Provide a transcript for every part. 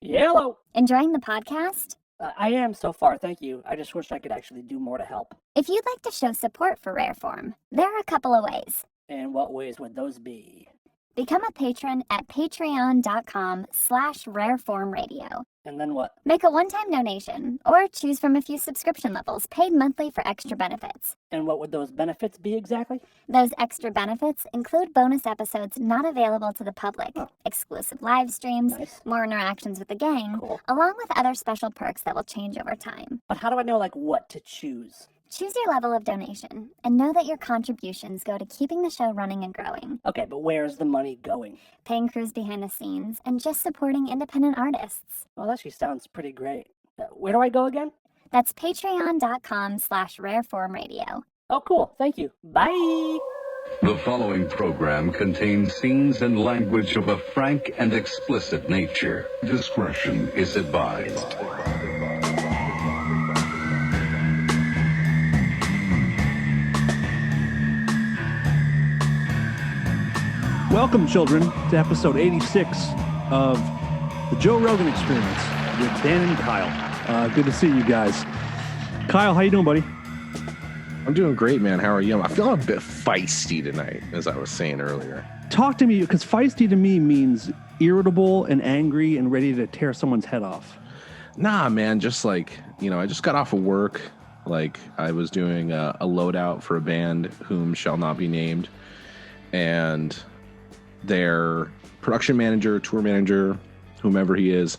Hello. Enjoying the podcast? I am so far, thank you. I just wish I could actually do more to help. If you'd like to show support for Rareform, there are a couple of ways. And what ways would those be? Become a patron at patreon.com/rareformradio. And then what? Make a one-time donation, or choose from a few subscription levels paid monthly for extra benefits. And what would those benefits be exactly? Those extra benefits include bonus episodes not available to the public, exclusive live streams, more interactions with the gang, along with other special perks that will change over time. But how do I know, what to choose? Choose your level of donation, and know that your contributions go to keeping the show running and growing. Okay, but where's the money going? Paying crews behind the scenes, and just supporting independent artists. Well, that actually sounds pretty great. Where do I go again? That's patreon.com/rareformradio. Oh, cool. Thank you. Bye! The following program contains scenes and language of a frank and explicit nature. Discretion is advised. Welcome, children, to episode 86 of the Joe Rogan Experience with Dan and Kyle. Good to see you guys. Kyle, how you doing, buddy? I'm doing great, man. How are you? I'm feeling a bit feisty tonight, as I was saying earlier. Talk to me, because feisty to me means irritable and angry and ready to tear someone's head off. Nah, man, just I just got off of work. I was doing a loadout for a band whom shall not be named. And their production manager, tour manager, whomever he is,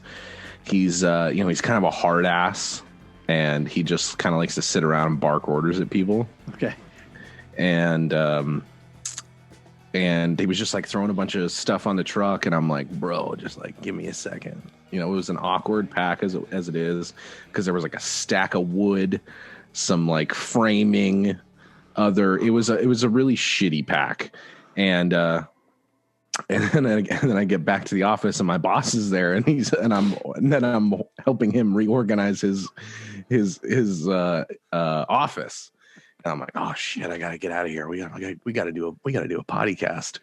he's kind of a hard ass, and he just kind of likes to sit around and bark orders at people. Okay. And he was just throwing a bunch of stuff on the truck, and I'm like, bro, just give me a second. It was an awkward pack as it is, because there was a stack of wood, some framing, it was a really shitty pack. And then I get back to the office, and my boss is there, and I'm helping him reorganize his office. And I'm like, oh shit, I gotta get out of here. We gotta do a podcast.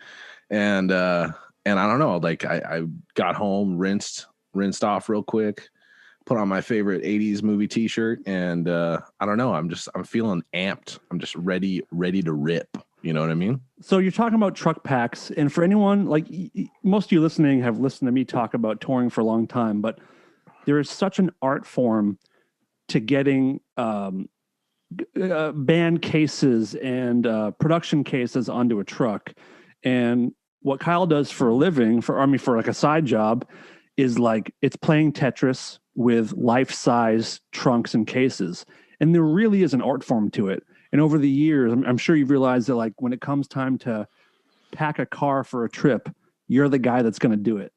And I don't know, I got home, rinsed off real quick, put on my favorite 80s movie t-shirt, and I don't know, I'm feeling amped. I'm just ready to rip. You know what I mean? So you're talking about truck packs, and for anyone, most of you listening have listened to me talk about touring for a long time, but there is such an art form to getting band cases and production cases onto a truck. And what Kyle does for a living, for a side job, is it's playing Tetris with life-size trunks and cases. And there really is an art form to it. And over the years, I'm sure you've realized that when it comes time to pack a car for a trip, you're the guy that's going to do it.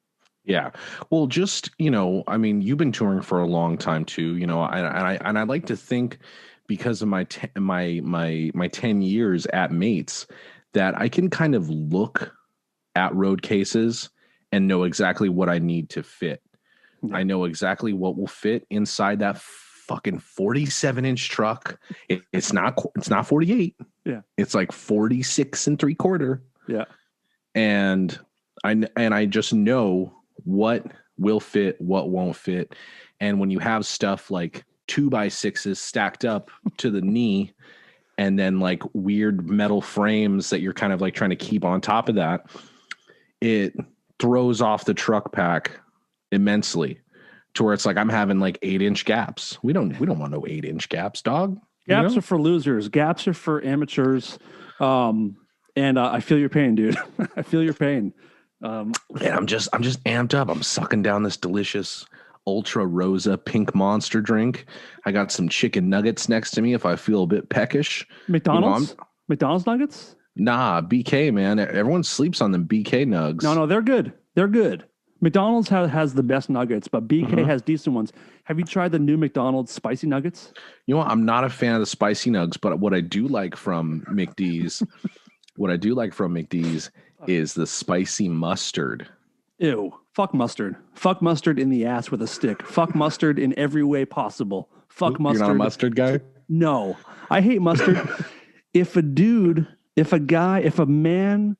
Yeah. Well, just, you've been touring for a long time too, and I like to think, because of my 10 years at Mates, that I can kind of look at road cases and know exactly what I need to fit. Yeah. I know exactly what will fit inside that fucking 47-inch truck. It's not 48. Yeah. It's 46 3/4. Yeah. And I just know what will fit, what won't fit. And when you have stuff 2x6s stacked up to the knee, and then weird metal frames that you're kind of trying to keep on top of that, it throws off the truck pack immensely. To where it's I'm having 8-inch gaps. We don't want no 8-inch gaps, dog. Gaps are for losers. Gaps are for amateurs. And I feel your pain, dude. I feel your pain. And I'm just amped up. I'm sucking down this delicious Ultra Rosa pink monster drink. I got some chicken nuggets next to me if I feel a bit peckish. McDonald's? McDonald's nuggets? Nah, BK, man. Everyone sleeps on them BK nugs. No, they're good. They're good. McDonald's has the best nuggets, but BK has decent ones. Have you tried the new McDonald's spicy nuggets? You know what? I'm not a fan of the spicy nugs, but what I do like from McD's, is the spicy mustard. Ew. Fuck mustard. Fuck mustard in the ass with a stick. Fuck mustard in every way possible. Fuck mustard. You're not a mustard guy? No. I hate mustard. If a man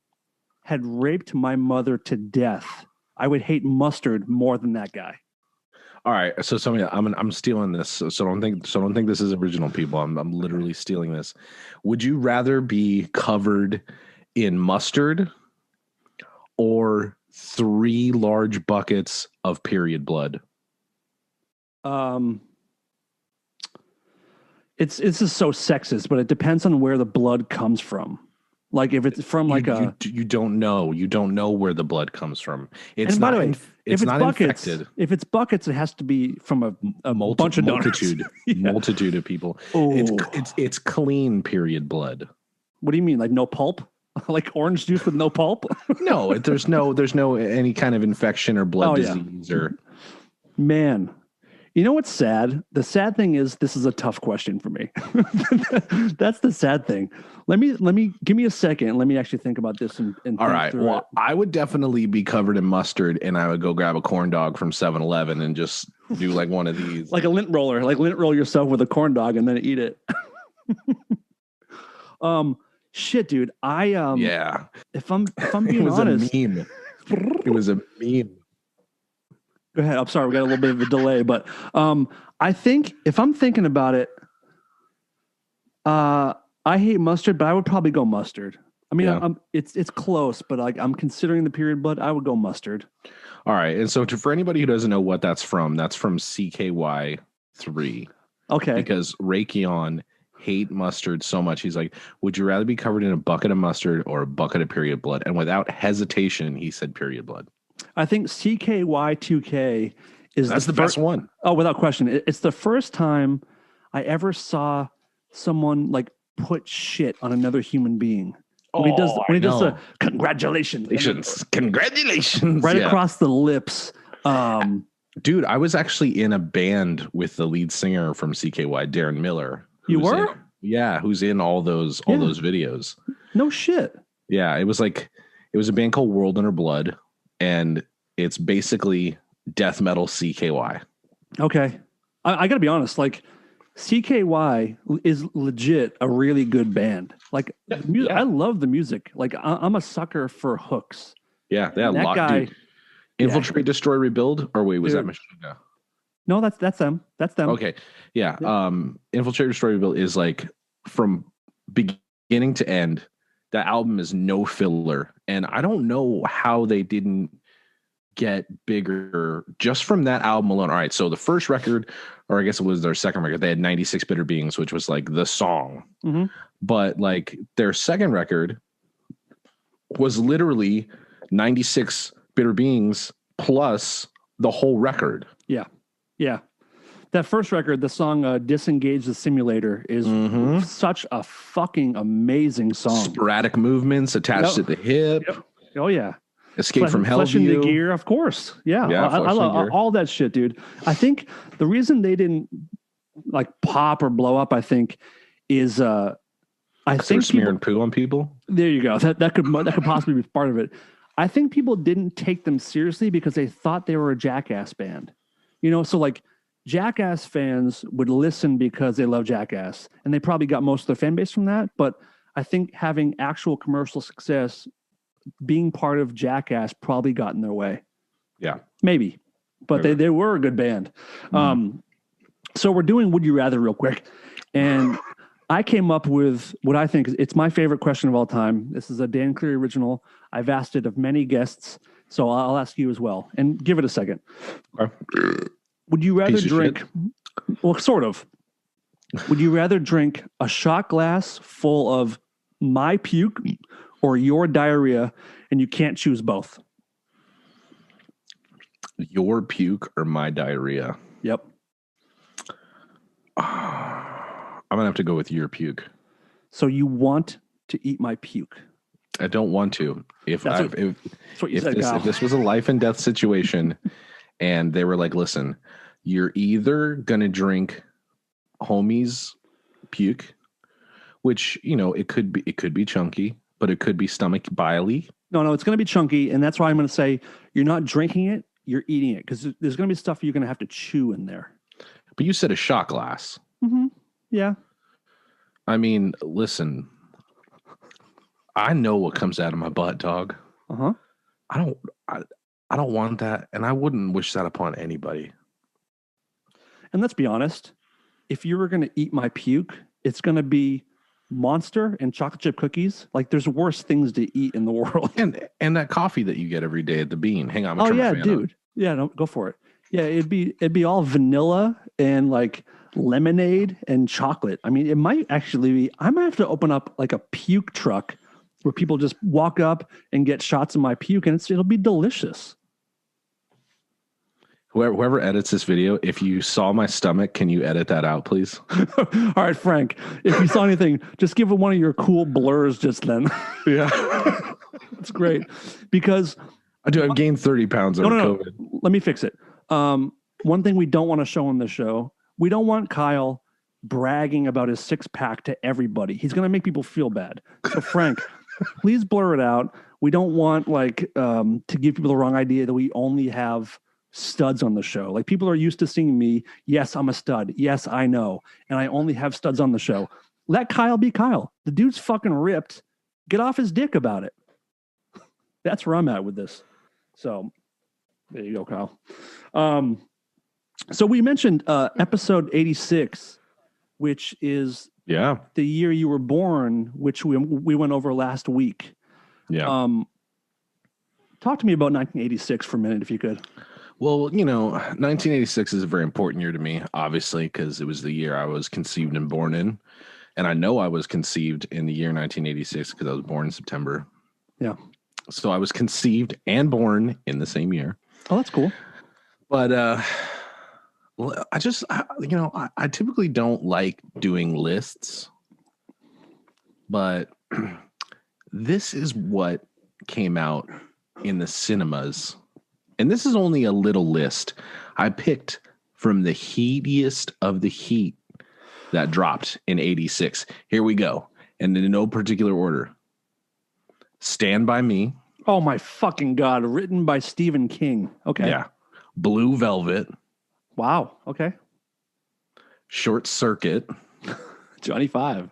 had raped my mother to death, I would hate mustard more than that guy. All right, so somebody, I'm stealing this. So don't think this is original, people. I'm literally stealing this. Would you rather be covered in mustard or 3 large buckets of period blood? It's just so sexist, but it depends on where the blood comes from. Like if it's from like you don't know where the blood comes from. It's and by not the way, it's if it's not buckets, infected. if it's buckets, it has to be from a bunch of donors. Multitude of people. Oh. It's clean period blood. What do you mean, like no pulp? Like orange juice with no pulp? No, there's no any kind of infection or blood disease or. Man, you know what's sad? The sad thing is this is a tough question for me. That's the sad thing. Let me give me a second and let me actually think about this and all right. Well, I would definitely be covered in mustard and I would go grab a corn dog from 7-Eleven and just do like one of these. Like a lint roller, like lint roll yourself with a corn dog and then eat it. Shit, dude. Yeah. If I'm being honest, a meme. It was a meme. Go ahead. I'm sorry, we got a little bit of a delay, but I think if I'm thinking about it, I hate mustard, but I would probably go mustard. I mean, it's close, but like I'm considering the period blood, I would go mustard. All right, and so for anybody who doesn't know what that's from CKY 3. Okay. Because Raytheon hate mustard so much, he's like, "Would you rather be covered in a bucket of mustard or a bucket of period blood?" And without hesitation, he said period blood. I think CKY2K is the best one. Oh, without question. It's the first time I ever saw someone like put shit on another human being. When he does the congratulations right across the lips. Dude, I was actually in a band with the lead singer from CKY, Darren Miller. You were? Who's in all those videos. No shit. Yeah, it was a band called World Under Blood, and it's basically death metal CKY. Okay. I got to be honest, like CKY is legit a really good band. Like I love the music. Like I'm a sucker for hooks. Yeah, they had a lot. Guy, dude. Infiltrate, Destroy, Rebuild. Or wait, was that Machina? No, that's them. That's them. Okay, yeah. Infiltrate, Destroy, Rebuild is like from beginning to end. That album is no filler, and I don't know how they didn't get bigger just from that album alone. All right, so the first record, or I guess it was their second record, they had 96 Bitter Beings, which was like the song. Mm-hmm. But like their second record was literally 96 Bitter Beings plus the whole record. Yeah. Yeah. That first record, the song Disengage the Simulator is such a fucking amazing song. Sporadic movements attached at the hip. Yep. Oh, yeah. Escape from Hellview. Flesh into Gear, of course. Yeah. I love all that shit, dude. I think the reason they didn't like pop or blow up, I think, is I think they're smearing poo on people. There you go. That could possibly be part of it. I think people didn't take them seriously because they thought they were a Jackass band. You know, so like Jackass fans would listen because they love Jackass, and they probably got most of their fan base from that. But I think having actual commercial success, being part of Jackass, probably got in their way. Yeah, maybe, but they were a good band. So we're doing Would You Rather real quick, and I came up with what I think it's my favorite question of all time. This is a Dan Cleary original. I've asked it of many guests, so I'll ask you as well. And give it a second. Okay. Would you rather drink? Well, sort of. Would you rather drink a shot glass full of my puke or your diarrhea, and you can't choose both? Your puke or my diarrhea? Yep. I'm gonna have to go with your puke. So you want to eat my puke? I don't want to. If this was a life and death situation, and they were like, "Listen, you're either gonna drink homie's puke, which it could be chunky, but it could be stomach biley." No, it's gonna be chunky, and that's why I'm gonna say you're not drinking it, you're eating it, because there's gonna be stuff you're gonna have to chew in there. But you said a shot glass. Mm-hmm. Yeah. I mean, listen, I know what comes out of my butt, dog. Uh-huh. I don't want that, and I wouldn't wish that upon anybody. And let's be honest, if you were going to eat my puke, it's going to be Monster and chocolate chip cookies. Like, there's worse things to eat in the world. And that coffee that you get every day at the Bean. Hang on. Oh yeah, dude. Yeah, no, go for it. Yeah, it'd be all vanilla and like lemonade and chocolate. I mean, it might actually be. I might have to open up like a puke truck where people just walk up and get shots of my puke, and it'll be delicious. Whoever edits this video, if you saw my stomach, can you edit that out, please? All right, Frank. If you saw anything, just give it one of your cool blurs just then. Yeah. That's great. Because I've gained 30 pounds over COVID. Let me fix it. One thing we don't want to show on the show, we don't want Kyle bragging about his six-pack to everybody. He's going to make people feel bad. So, Frank, please blur it out. We don't want to give people the wrong idea that we only have studs on the show. Like, people are used to seeing me. Yes, I'm a stud. Yes, I know. And I only have studs on the show. Let Kyle be Kyle. The dude's fucking ripped. Get off his dick about it. That's where I'm at with this. So there you go, Kyle. So we mentioned episode 86, which is the year you were born, which we went over last week. Yeah. Talk to me about 1986 for a minute, if you could. Well, 1986 is a very important year to me, obviously, because it was the year I was conceived and born in. And I know I was conceived in the year 1986 because I was born in September. Yeah. So I was conceived and born in the same year. Oh, that's cool. But I typically don't like doing lists. But this is what came out in the cinemas. And this is only a little list I picked from the heatiest of the heat that dropped in 86. Here we go. And in no particular order. Stand By Me. Oh, my fucking God. Written by Stephen King. Okay. Yeah. Blue Velvet. Wow. Okay. Short Circuit. Johnny Five.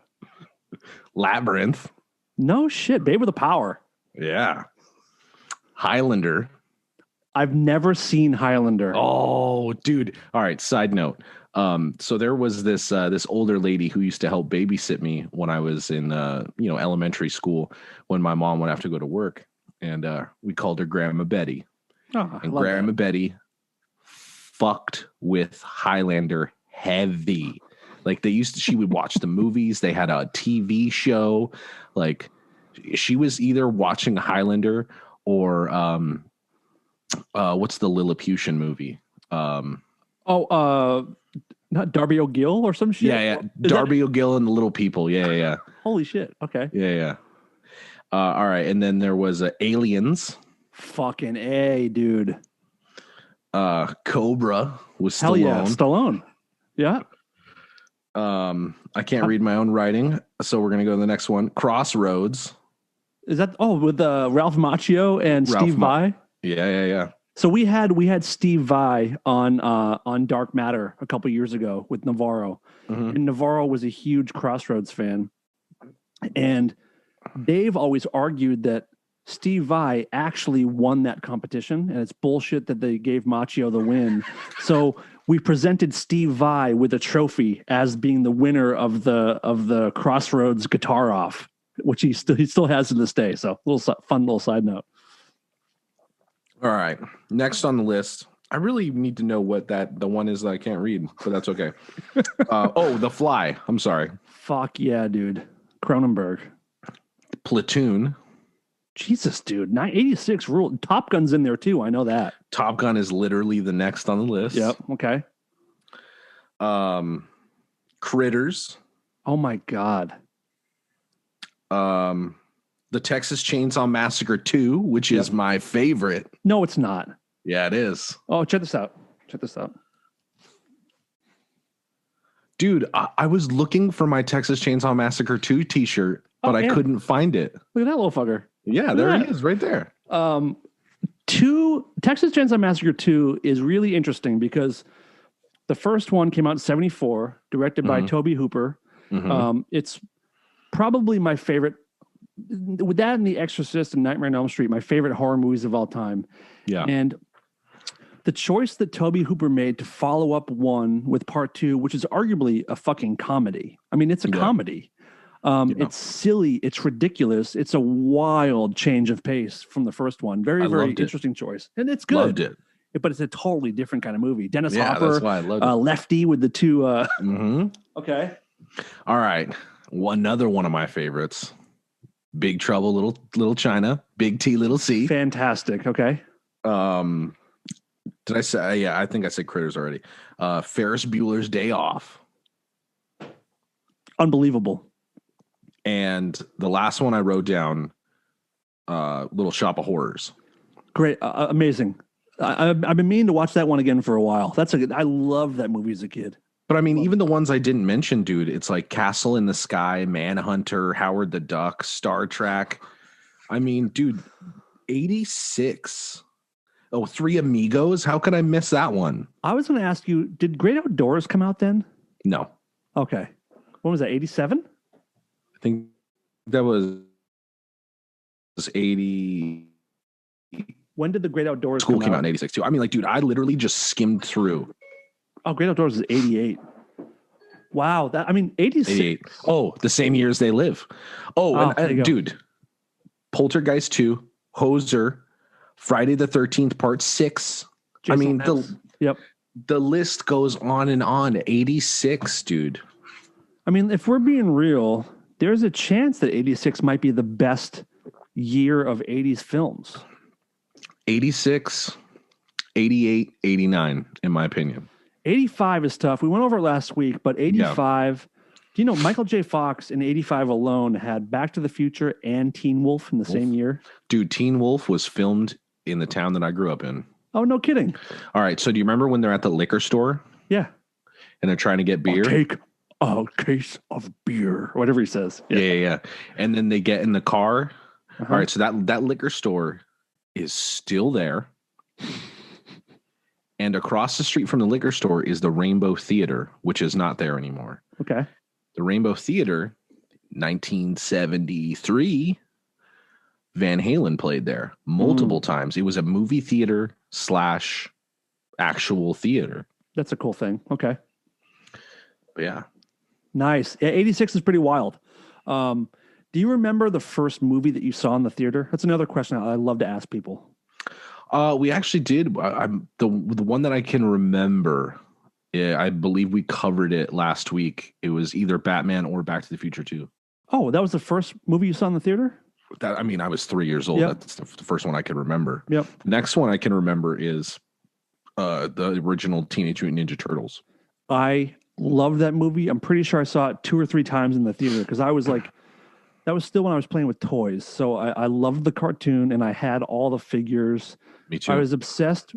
Labyrinth. No shit. Babe with the Power. Yeah. Highlander. I've never seen Highlander. Oh, dude. All right. Side note. So there was this older lady who used to help babysit me when I was in elementary school when my mom would have to go to work, and we called her Grandma Betty. Oh, and Grandma Betty fucked with Highlander heavy. Like she would watch the movies. They had a TV show. Like she was either watching Highlander or what's the Lilliputian movie? Not Darby O'Gill or some shit? Yeah. Darby O'Gill and the Little People. Yeah. Holy shit. Okay. Yeah. All right. And then there was Aliens. Fucking A, dude. Cobra with Stallone. Hell yeah, Stallone. Yeah. I can't read my own writing, so we're going to go to the next one. Crossroads. Is that, with Ralph Macchio and Steve Vai? Yeah. So we had Steve Vai on Dark Matter a couple years ago with Navarro. Mm-hmm. And Navarro was a huge Crossroads fan. And Dave always argued that Steve Vai actually won that competition, and it's bullshit that they gave Macchio the win. So we presented Steve Vai with a trophy as being the winner of the Crossroads guitar off, which he still has to this day. So fun little side note. All right. Next on the list, I really need to know what the one is that I can't read, but that's okay. The Fly. I'm sorry. Fuck yeah, dude. Cronenberg. Platoon. Jesus, dude. 86 rule. Top Gun's in there too. I know that. Top Gun is literally the next on the list. Yep. Okay. Critters. Oh my God. The Texas Chainsaw Massacre 2, which is my favorite. No, it's not. Yeah, it is. Oh, check this out. Dude, I was looking for my Texas Chainsaw Massacre 2 t-shirt, but I couldn't find it. Look at that little fucker. Yeah, there it is right there. Texas Chainsaw Massacre 2 is really interesting because the first one came out in 1974, directed by Tobe Hooper. Mm-hmm. It's probably my favorite. With that and The Exorcist and Nightmare on Elm Street, my favorite horror movies of all time. Yeah. And the choice that Toby Hooper made to follow up one with part two, which is arguably a fucking comedy. I mean, it's a comedy. It's silly. It's ridiculous. It's a wild change of pace from the first one. Very, very interesting choice. And it's good. Loved it. But it's a totally different kind of movie. Dennis Hopper, that's why I loved it. Lefty with the two. Mm-hmm. Okay. All right. Another one of my favorites. Big Trouble, Little China. Big T, Little C. Fantastic. Okay. Did I say? Yeah, I think I said Critters already. Ferris Bueller's Day Off. Unbelievable. And the last one I wrote down, Little Shop of Horrors. Great. Amazing. I've been meaning to watch that one again for a while. I love that movie as a kid. But I mean, even the ones I didn't mention, dude, it's like Castle in the Sky, Manhunter, Howard the Duck, Star Trek. I mean, dude, 86. Oh, Three Amigos. How could I miss that one? I was going to ask you, did Great Outdoors come out then? No. Okay. When was that? 87? I think that was 80. When did the Great Outdoors School came out in 86 too. I mean, like, dude, I literally just skimmed through. Oh, Great Outdoors is 88. Wow. 86. 88. Oh, the same year as They Live. Oh, and dude, Poltergeist 2, Hoser, Friday the 13th, Part 6. Jason the list goes on and on. 86, dude. I mean, if we're being real, there's a chance that 86 might be the best year of 80s films. 86, 88, 89, in my opinion. 85 is tough. We went over it last week, but 85, do you know Michael J. Fox in 85 alone had Back to the Future and Teen Wolf in the same year? Dude, Teen Wolf was filmed in the town that I grew up in. Oh, no kidding. All right, so do you remember when they're at the liquor store? Yeah. And they're trying to get beer? I'll take a case of beer, or whatever he says. Yeah. And then they get in the car. All right, so that liquor store is still there. And across the street from the liquor store is the Rainbow Theater, which is not there anymore. Okay. The Rainbow Theater, 1973, Van Halen played there multiple times. It was a movie theater / actual theater. That's a cool thing. Okay. But yeah. Nice. Yeah, 86 is pretty wild. Do you remember the first movie that you saw in the theater? That's another question I love to ask people. We actually did. The one that I can remember, I believe we covered it last week. It was either Batman or Back to the Future 2. Oh, that was the first movie you saw in the theater? I was 3 years old. Yep. That's the first one I can remember. Yep. The next one I can remember is the original Teenage Mutant Ninja Turtles. I love that movie. I'm pretty sure I saw it 2 or 3 times in the theater because I was like, that was still when I was playing with toys. So I loved the cartoon and I had all the figures. Me too. I was obsessed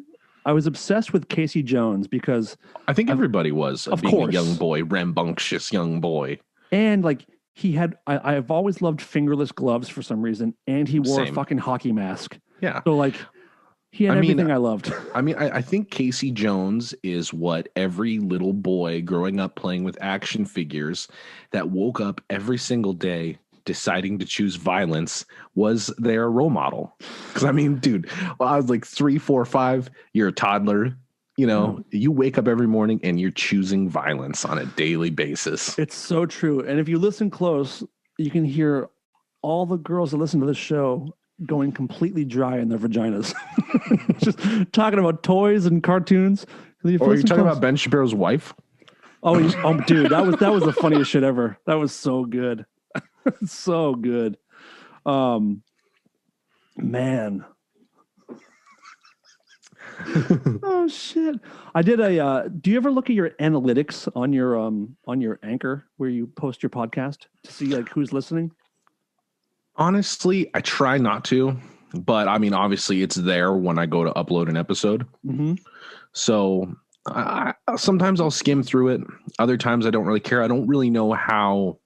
with Casey Jones because I think everybody was being a young boy, rambunctious young boy. And like I've always loved fingerless gloves for some reason. And he wore a fucking hockey mask. Yeah. So like he had everything I loved. I think Casey Jones is what every little boy growing up playing with action figures that woke up every single day deciding to choose violence was their role model. Because I mean, dude, well, I was like 3, 4, 5. You're a toddler. You know, you wake up every morning and you're choosing violence on a daily basis. It's so true. And if you listen close, you can hear all the girls that listen to this show going completely dry in their vaginas. Just talking about toys and cartoons. Are you talking about Ben Shapiro's wife? Oh, dude, that was the funniest shit ever. That was so good. So good. Man. Oh shit. I did do you ever look at your analytics on your Anchor where you post your podcast to see like who's listening? Honestly, I try not to, but I mean, obviously it's there when I go to upload an episode. Mm-hmm. So sometimes I'll skim through it. Other times I don't really care. I don't really know how.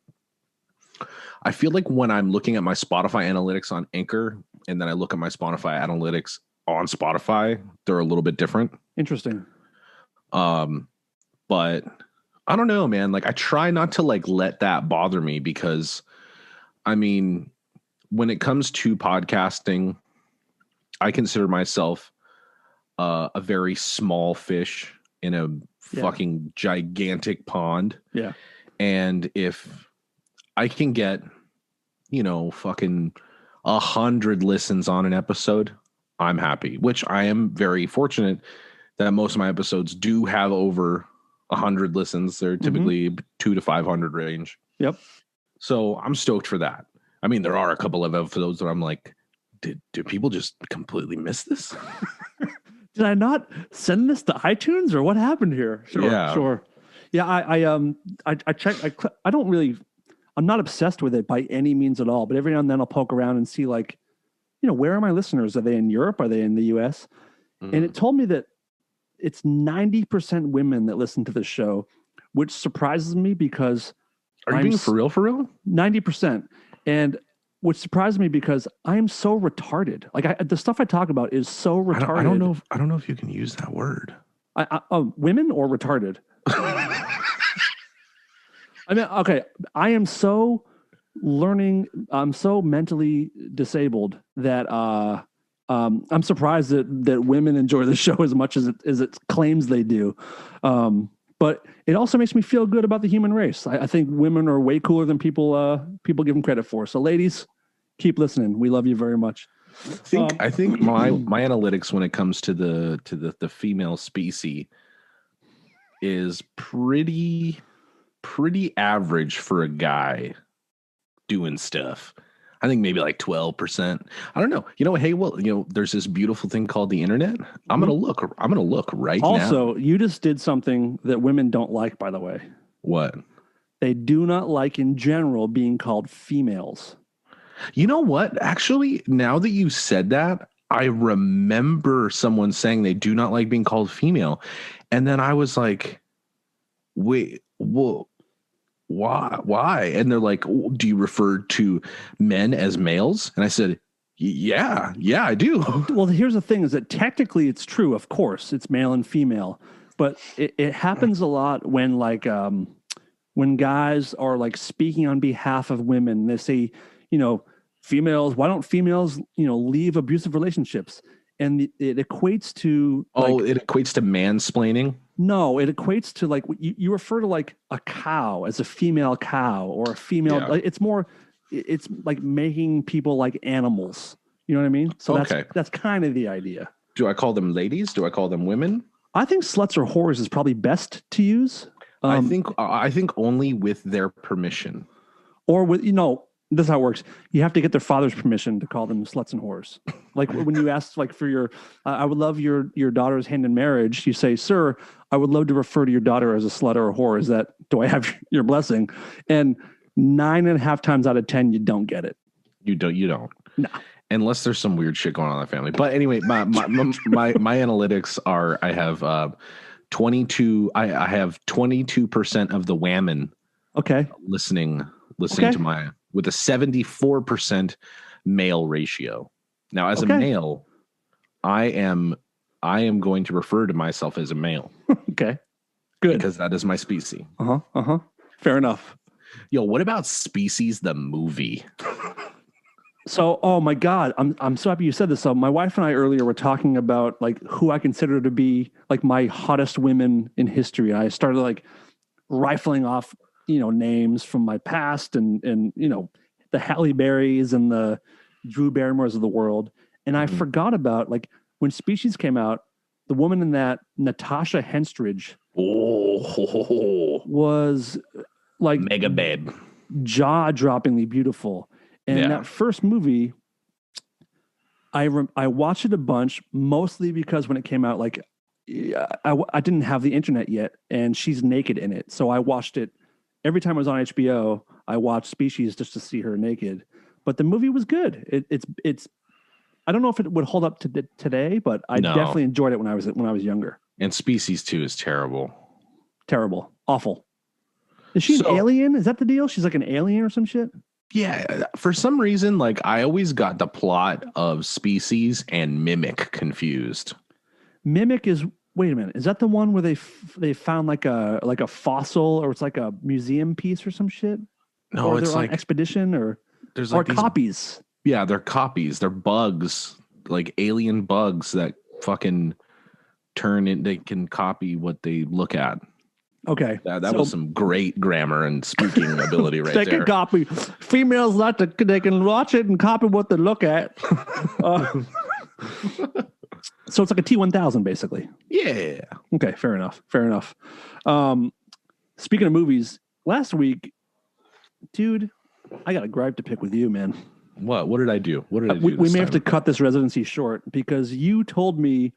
I feel like when I'm looking at my Spotify analytics on Anchor and then I look at my Spotify analytics on Spotify, they're a little bit different. Interesting. But I don't know, man. Like I try not to like let that bother me because I mean, when it comes to podcasting, I consider myself a very small fish in a fucking gigantic pond. Yeah. And if I can get, fucking 100 listens on an episode, I'm happy, which I am very fortunate that most of my episodes do have over 100 listens. They're typically 200 to 500 range. Yep. So I'm stoked for that. I mean, there are a couple of episodes that I'm like, did people just completely miss this? Did I not send this to iTunes or what happened here? Sure. Yeah, I check. I don't really. I'm not obsessed with it by any means at all. But every now and then I'll poke around and see, like, where are my listeners? Are they in Europe? Are they in the U.S.? And it told me that it's 90% women that listen to this show, which surprises me because. Are you being for real? 90%, and which surprised me because I am so retarded. Like the stuff I talk about is so retarded. I don't know if you can use that word. Women or retarded? I mean, okay. I am so learning. I'm so mentally disabled that I'm surprised that women enjoy the show as much as it claims they do. But it also makes me feel good about the human race. I think women are way cooler than people give them credit for. So, ladies, keep listening. We love you very much. I think my analytics when it comes to the female species is pretty average for a guy doing stuff. I think maybe like 12%. I don't know. Hey, well, there's this beautiful thing called the internet. I'm gonna look right now. Also, you just did something that women don't like, by the way. What? They do not like in general being called females. You know what? Actually, now that you said that, I remember someone saying they do not like being called female. And then I was like, wait, whoa. Why? And they're like, do you refer to men as males? And I said, yeah, I do. Well, here's the thing is that technically it's true. Of course, it's male and female, but it happens a lot when when guys are like speaking on behalf of women. They say, females, why don't females, leave abusive relationships? And it equates to it equates to mansplaining. No, it equates to like you refer to like a cow as a female cow or a female. Yeah. Like, it's like making people like animals. You know what I mean? So that's kind of the idea. Do I call them ladies? Do I call them women? I think sluts or whores is probably best to use. I think only with their permission. Or with this is how it works. You have to get their father's permission to call them sluts and whores. Like when you ask, like for your, I would love your daughter's hand in marriage. You say, "Sir, I would love to refer to your daughter as a slut or a whore. Do I have your blessing?" And 9.5 times out of 10, you don't get it. You don't. No. Unless there's some weird shit going on in the family. But anyway, my analytics are I have 22. I have 22% of the women. Okay. Listening to my with a 74% male ratio. Now, as a male, I am going to refer to myself as a male. Okay. Good. Because that is my species. Fair enough. Yo, what about Species the movie? So, oh my God, I'm so happy you said this. So my wife and I earlier were talking about like who I consider to be like my hottest women in history. I started like rifling off, names from my past and the Halle Berrys and the Drew Barrymores of the world. And I forgot about like when Species came out, the woman in that, Natasha Henstridge, was like mega babe, jaw-droppingly beautiful. And that first movie, I watched it a bunch, mostly because when it came out, like I didn't have the internet yet, and she's naked in it, so I watched it every time I was on HBO. I watched Species just to see her naked, but the movie was good. It's I don't know if it would hold up to today, but I definitely enjoyed it when I was younger. And Species 2 is terrible, awful. Is she an alien? Is that the deal? She's like an alien or some shit. Yeah, for some reason, like I always got the plot of Species and Mimic confused. Mimic is, wait a minute, is that the one where they found like a fossil, or it's like a museum piece or some shit? No, or it's they're like on expedition, or there's like copies. Yeah, they're copies. They're bugs, like alien bugs that fucking they can copy what they look at. Okay. That was some great grammar and speaking ability right they there. Can copy. Females they can watch it and copy what they look at. So it's like a T1000 basically. Yeah. Okay, fair enough. Speaking of movies, last week, dude, I got a gripe to pick with you, man. What did I do? What did I do? We may have to cut this residency short because you told me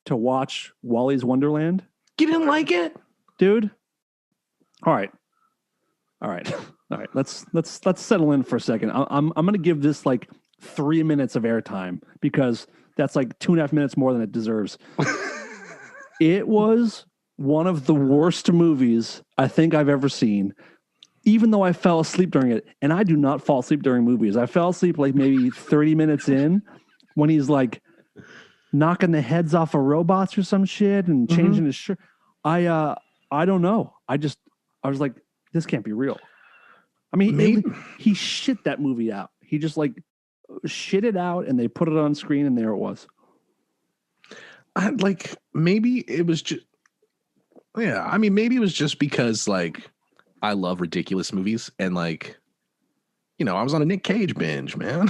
to watch Wally's Wonderland. You didn't like it? Dude. All right. Let's settle in for a second. I'm going to give this like 3 minutes of airtime because that's like 2.5 minutes more than it deserves. It was one of the worst movies I think I've ever seen, even though I fell asleep during it. And I do not fall asleep during movies. I fell asleep like maybe 30 minutes in when he's like knocking the heads off of robots or some shit and changing his shirt. I don't know. I was like, this can't be real. I mean, he shit that movie out. He just like shit it out and they put it on screen and there it was. Maybe it was just, maybe it was just because like I love ridiculous movies and like, I was on a Nick Cage binge, man.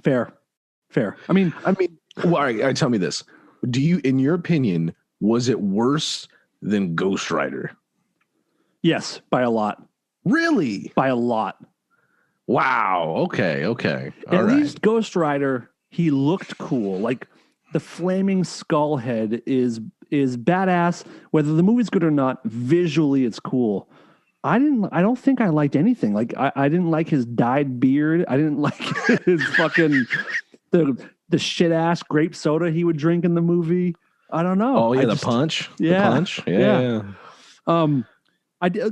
Fair. I mean, well, all right, tell me this. In your opinion, was it worse than Ghost Rider? Yes, by a lot. Really? By a lot. Wow. Okay. At least Ghost Rider, he looked cool. Like the flaming skull head is badass. Whether the movie's good or not, visually it's cool. I don't think I liked anything. Like I didn't like his dyed beard. I didn't like his fucking the shit ass grape soda he would drink in the movie. I don't know. Oh yeah, the punch. Yeah. The punch. Yeah.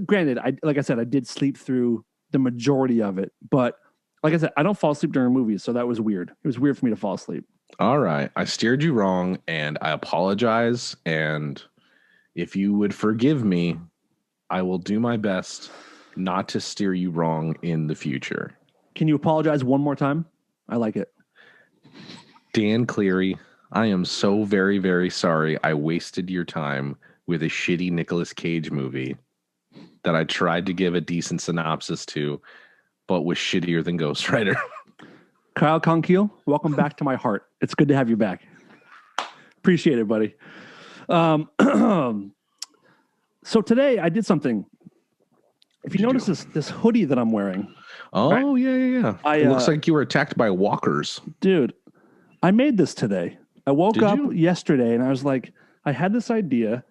Granted, like I said, I did sleep through the majority of it, but like I said, I don't fall asleep during movies, so that was weird. It was weird for me to fall asleep. All right, I steered you wrong, and I apologize. And if you would forgive me, I will do my best not to steer you wrong in the future. Can you apologize one more time? I like it. Dan Cleary, I am so very, very sorry I wasted your time with a shitty Nicolas Cage movie that I tried to give a decent synopsis to, but was shittier than Ghost Rider. Kyle Konkiel, welcome back to my heart. It's good to have you back. Appreciate it, buddy. So today I did something. If you notice this hoodie that I'm wearing. Oh, right? Yeah. It looks like you were attacked by walkers. Dude, I made this today. I woke up yesterday and I was like, I had this idea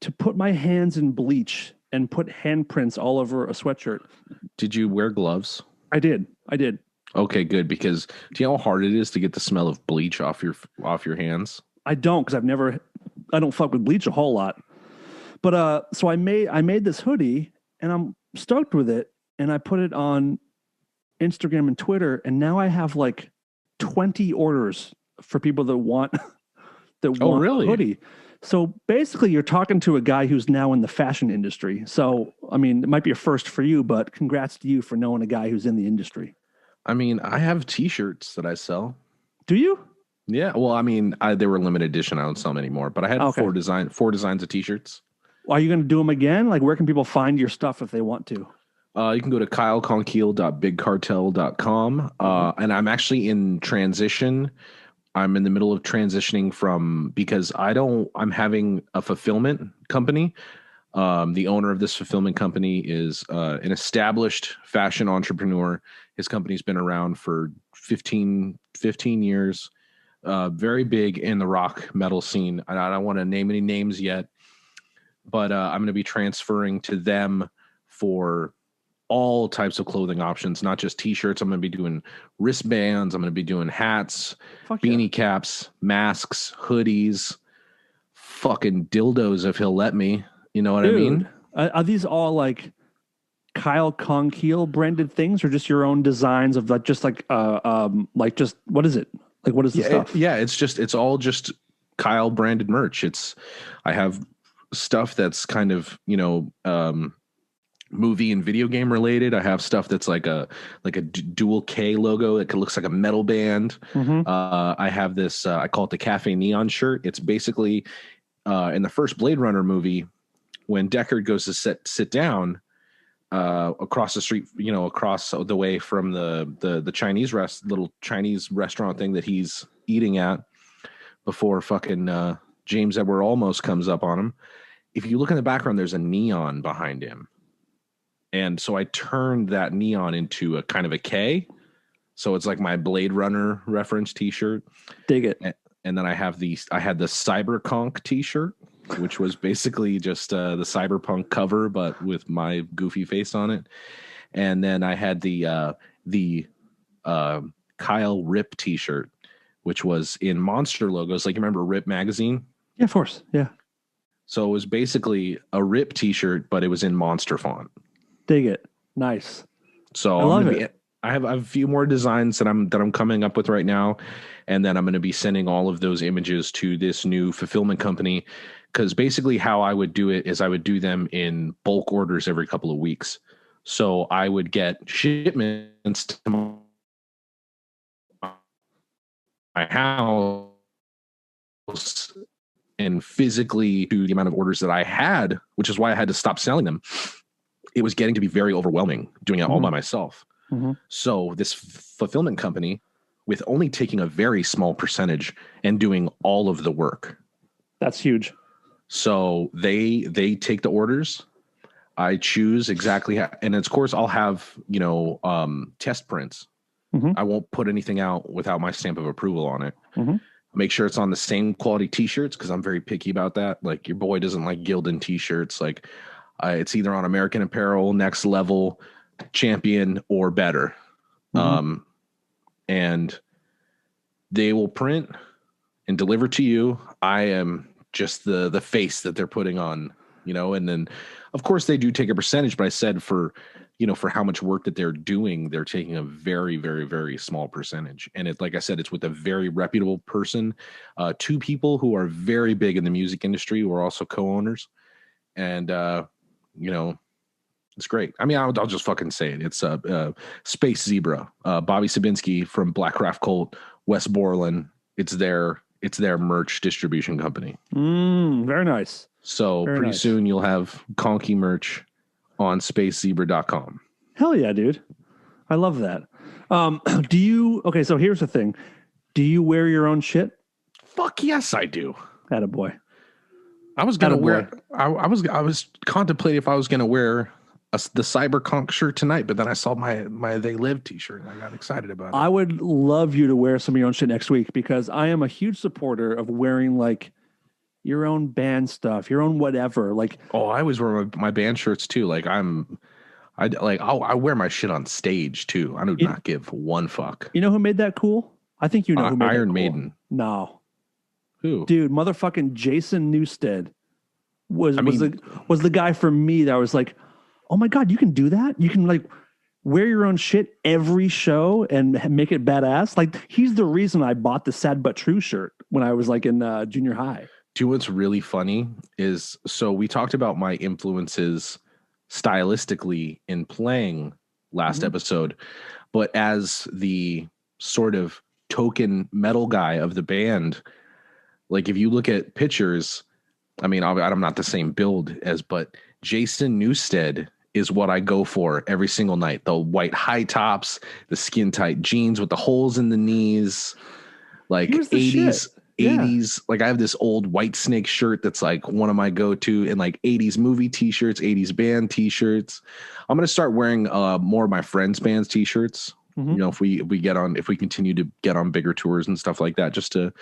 to put my hands in bleach and put handprints all over a sweatshirt. Did you wear gloves? I did. Okay, good. Because do you know how hard it is to get the smell of bleach off your hands? I don't, because I don't fuck with bleach a whole lot. But so I made this hoodie and I'm stoked with it, and I put it on Instagram and Twitter, and now I have like 20 orders for people that want really? a hoodie. So basically, you're talking to a guy who's now in the fashion industry. So, I mean, it might be a first for you, but congrats to you for knowing a guy who's in the industry. I mean, I have T-shirts that I sell. Do you? Yeah. Well, I mean, they were limited edition. I don't sell them anymore. But I had four designs of T-shirts. Are you going to do them again? Like, where can people find your stuff if they want to? You can go to kylekonkiel.bigcartel.com. And I'm actually in transition. I'm in the middle of transitioning because I'm having a fulfillment company. The owner of this fulfillment company is an established fashion entrepreneur. His company's been around for 15 years. Very big in the rock metal scene. I don't want to name any names yet, but I'm going to be transferring to them for all types of clothing options, not just T-shirts. I'm going to be doing wristbands. I'm going to be doing hats, beanie caps, masks, hoodies, fucking dildos if he'll let me. You know what I mean? Are these all like Kyle Konkiel branded things, or just your own designs of what is it? Like what is the stuff? It's all just Kyle branded merch. I have stuff that's kind of, movie and video game related. I have stuff that's like a dual K logo. It looks like a metal band. I have this. I call it the Cafe Neon shirt. It's basically in the first Blade Runner movie when Deckard goes to sit down across the street, across the way from the Chinese little Chinese restaurant thing that he's eating at before fucking James Edward Olmos comes up on him. If you look in the background, there's a neon behind him. And so I turned that neon into a kind of a K. So it's like my Blade Runner reference t-shirt. Dig it. And then I had the Cyberconk t-shirt, which was basically just the Cyberpunk cover, but with my goofy face on it. And then I had the Kyle Rip t-shirt, which was in monster logos. Like, you remember Rip magazine? Yeah, of course. Yeah. So it was basically a Rip t-shirt, but it was in monster font. Dig it. Nice. So I love it. I have a few more designs that I'm coming up with right now, and then I'm going to be sending all of those images to this new fulfillment company, because basically how I would do it is I would do them in bulk orders every couple of weeks. So I would get shipments to my house and physically do the amount of orders that I had, which is why I had to stop selling them. It was getting to be very overwhelming doing it all by myself. So this fulfillment company, with only taking a very small percentage and doing all of the work. That's huge. So they take the orders. I choose exactly how, and of course I'll have, test prints. I won't put anything out without my stamp of approval on it. Make sure it's on the same quality t-shirts, because I'm very picky about that. Like, your boy doesn't like Gildan t-shirts. Like, it's either on American Apparel, Next Level, Champion, or better. And they will print and deliver to you. I am just the face that they're putting on, and then of course they do take a percentage, but I said for how much work that they're doing, they're taking a very, very, very small percentage. And it's, like I said, it's with a very reputable person, two people who are very big in the music industry, who are also co-owners. And, it's great. I mean, I'll just fucking say it. It's Space Zebra, Bobby Sabinski from Black Craft Cult, West Borland. It's their merch distribution company. Very nice. So Very pretty nice. soon you'll have Konkiel merch on spacezebra.com. Hell yeah, dude. I love that. Okay, so here's the thing. Do you wear your own shit? Fuck yes, I do. Attaboy. I was gonna wear. I was contemplating if I was gonna wear the Cyberconk shirt tonight, but then I saw my They Live t-shirt and I got excited about it. I would love you to wear some of your own shit next week, because I am a huge supporter of wearing like your own band stuff, your own whatever. Like, oh, I always wear my band shirts too. Like, I wear my shit on stage too. I do not give one fuck. You know who made that cool? I think you know who made Iron that cool. Maiden. No. Who? Dude, motherfucking Jason Newsted was the guy for me that was like, oh my God, you can do that? You can like wear your own shit every show and make it badass? Like, he's the reason I bought the Sad But True shirt when I was like in junior high. Do you know what's really funny is, so we talked about my influences stylistically in playing last episode, but as the sort of token metal guy of the band, like if you look at pictures, I mean, I'm not the same build but Jason Newsted is what I go for every single night. The white high tops, the skin tight jeans with the holes in the knees, like 80s. Shit. Yeah. 80s, like I have this old White Snake shirt that's like one of my go-to, and like 80s movie t-shirts, 80s band t-shirts. I'm going to start wearing more of my friends' bands t-shirts. If we continue to get on bigger tours and stuff like that, just to,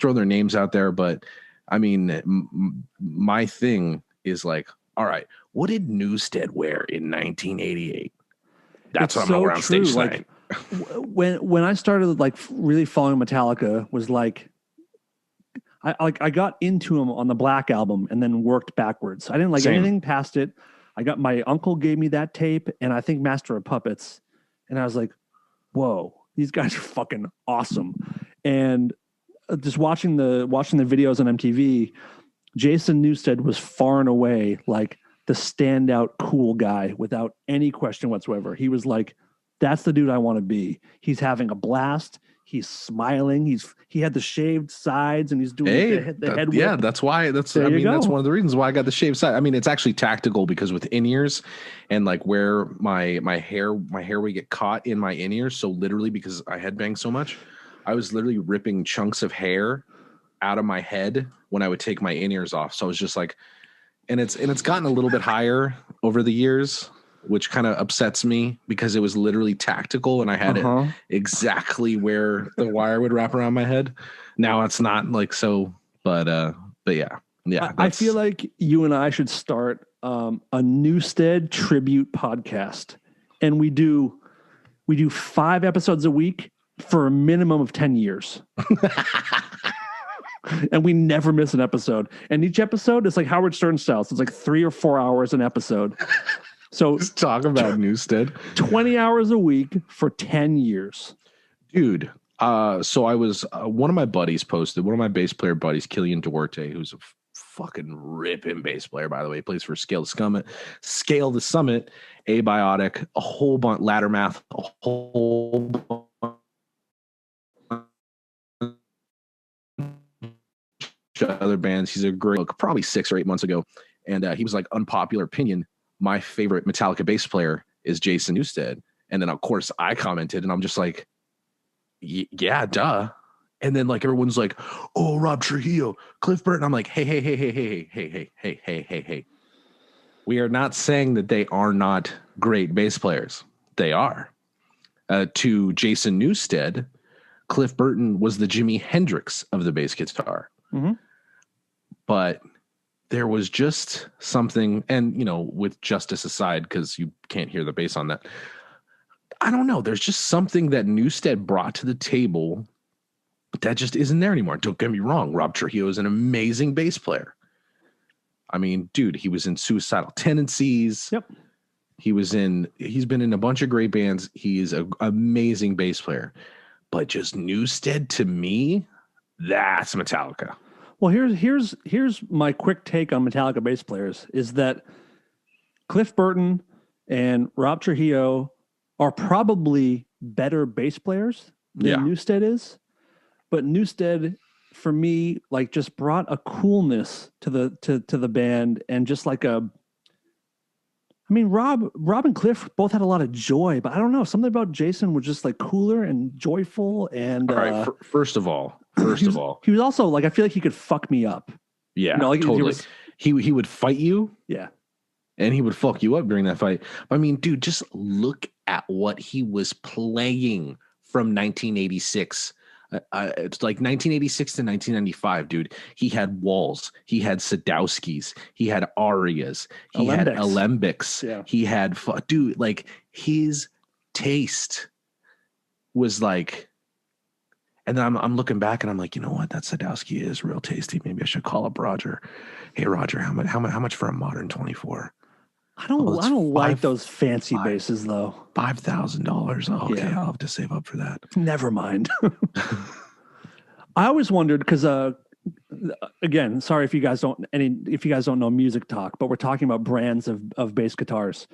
throw their names out there. But I mean, my thing is like, all right, what did Newsted wear in 1988? That's what I'm going to wear on stage tonight. Like, when I started like really following Metallica, was like, I got into them on the Black album and then worked backwards. I didn't like anything past it. My uncle gave me that tape, and I think Master of Puppets, and I was like, whoa, these guys are fucking awesome. And just watching the videos on MTV, Jason Newsted was far and away like the standout cool guy without any question whatsoever. He was like, that's the dude I want to be. He's having a blast. He's smiling. He had the shaved sides and he's doing the head whip. Yeah, that's why. That's one of the reasons why I got the shaved side. I mean, it's actually tactical because with in-ears and like where my hair would get caught in my in-ears. So literally because I headbang so much, I was literally ripping chunks of hair out of my head when I would take my in-ears off. So I was just like, and it's gotten a little bit higher over the years, which kind of upsets me because it was literally tactical and I had it exactly where the wire would wrap around my head. Now it's not like so, but yeah. I feel like you and I should start a Newsted tribute podcast, and we do 5 episodes a week for a minimum of 10 years. And we never miss an episode. And each episode is like Howard Stern style. So it's like 3 or 4 hours an episode. So just talk about Newsted. 20 hours a week for 10 years. Dude. So I was one of my bass player buddies, Killian Duarte, who's a fucking ripping bass player, by the way. He plays for Scale the Summit, Abiotic, a whole bunch, Ladder Math, a whole bunch of other bands. He's a great, probably 6 or 8 months ago. And he was like, unpopular opinion, my favorite Metallica bass player is Jason Newsted. And then of course I commented and I'm just like, yeah, duh. And then like everyone's like, oh, Rob Trujillo, Cliff Burton. I'm like, hey. We are not saying that they are not great bass players. They are. To Jason Newsted, Cliff Burton was the Jimi Hendrix of the bass guitar. Mm-hmm. But there was just something, and with justice aside, because you can't hear the bass on that, I don't know. There's just something that Newsted brought to the table that just isn't there anymore. Don't get me wrong. Rob Trujillo is an amazing bass player. I mean, dude, he was in Suicidal Tendencies. Yep. He's been in a bunch of great bands. He is an amazing bass player. But just Newsted, to me, that's Metallica. Well, here's my quick take on Metallica bass players is that Cliff Burton and Rob Trujillo are probably better bass players than Newsted is. But Newsted, for me, like just brought a coolness to the band and just like Rob and Cliff both had a lot of joy, but I don't know, something about Jason was just like cooler and joyful. And all right, first of all, he was also like, I feel like he could fuck me up. Yeah, totally. He would fight you. Yeah. And he would fuck you up during that fight. I mean, dude, just look at what he was playing from 1986. It's like 1986 to 1995, dude. He had Walls. He had Sadowskis. He had Arias. He had Alembics. Yeah. He had, dude, like his taste was like, and then I'm looking back and I'm like, you know what? That Sadowski is real tasty. Maybe I should call up Roger. Hey, Roger, how much for a modern 24? I don't like those fancy basses though. $5,000. Oh, okay, yeah. I'll have to save up for that. Never mind. I always wondered because again, sorry if you guys don't know music talk, but we're talking about brands of bass guitars.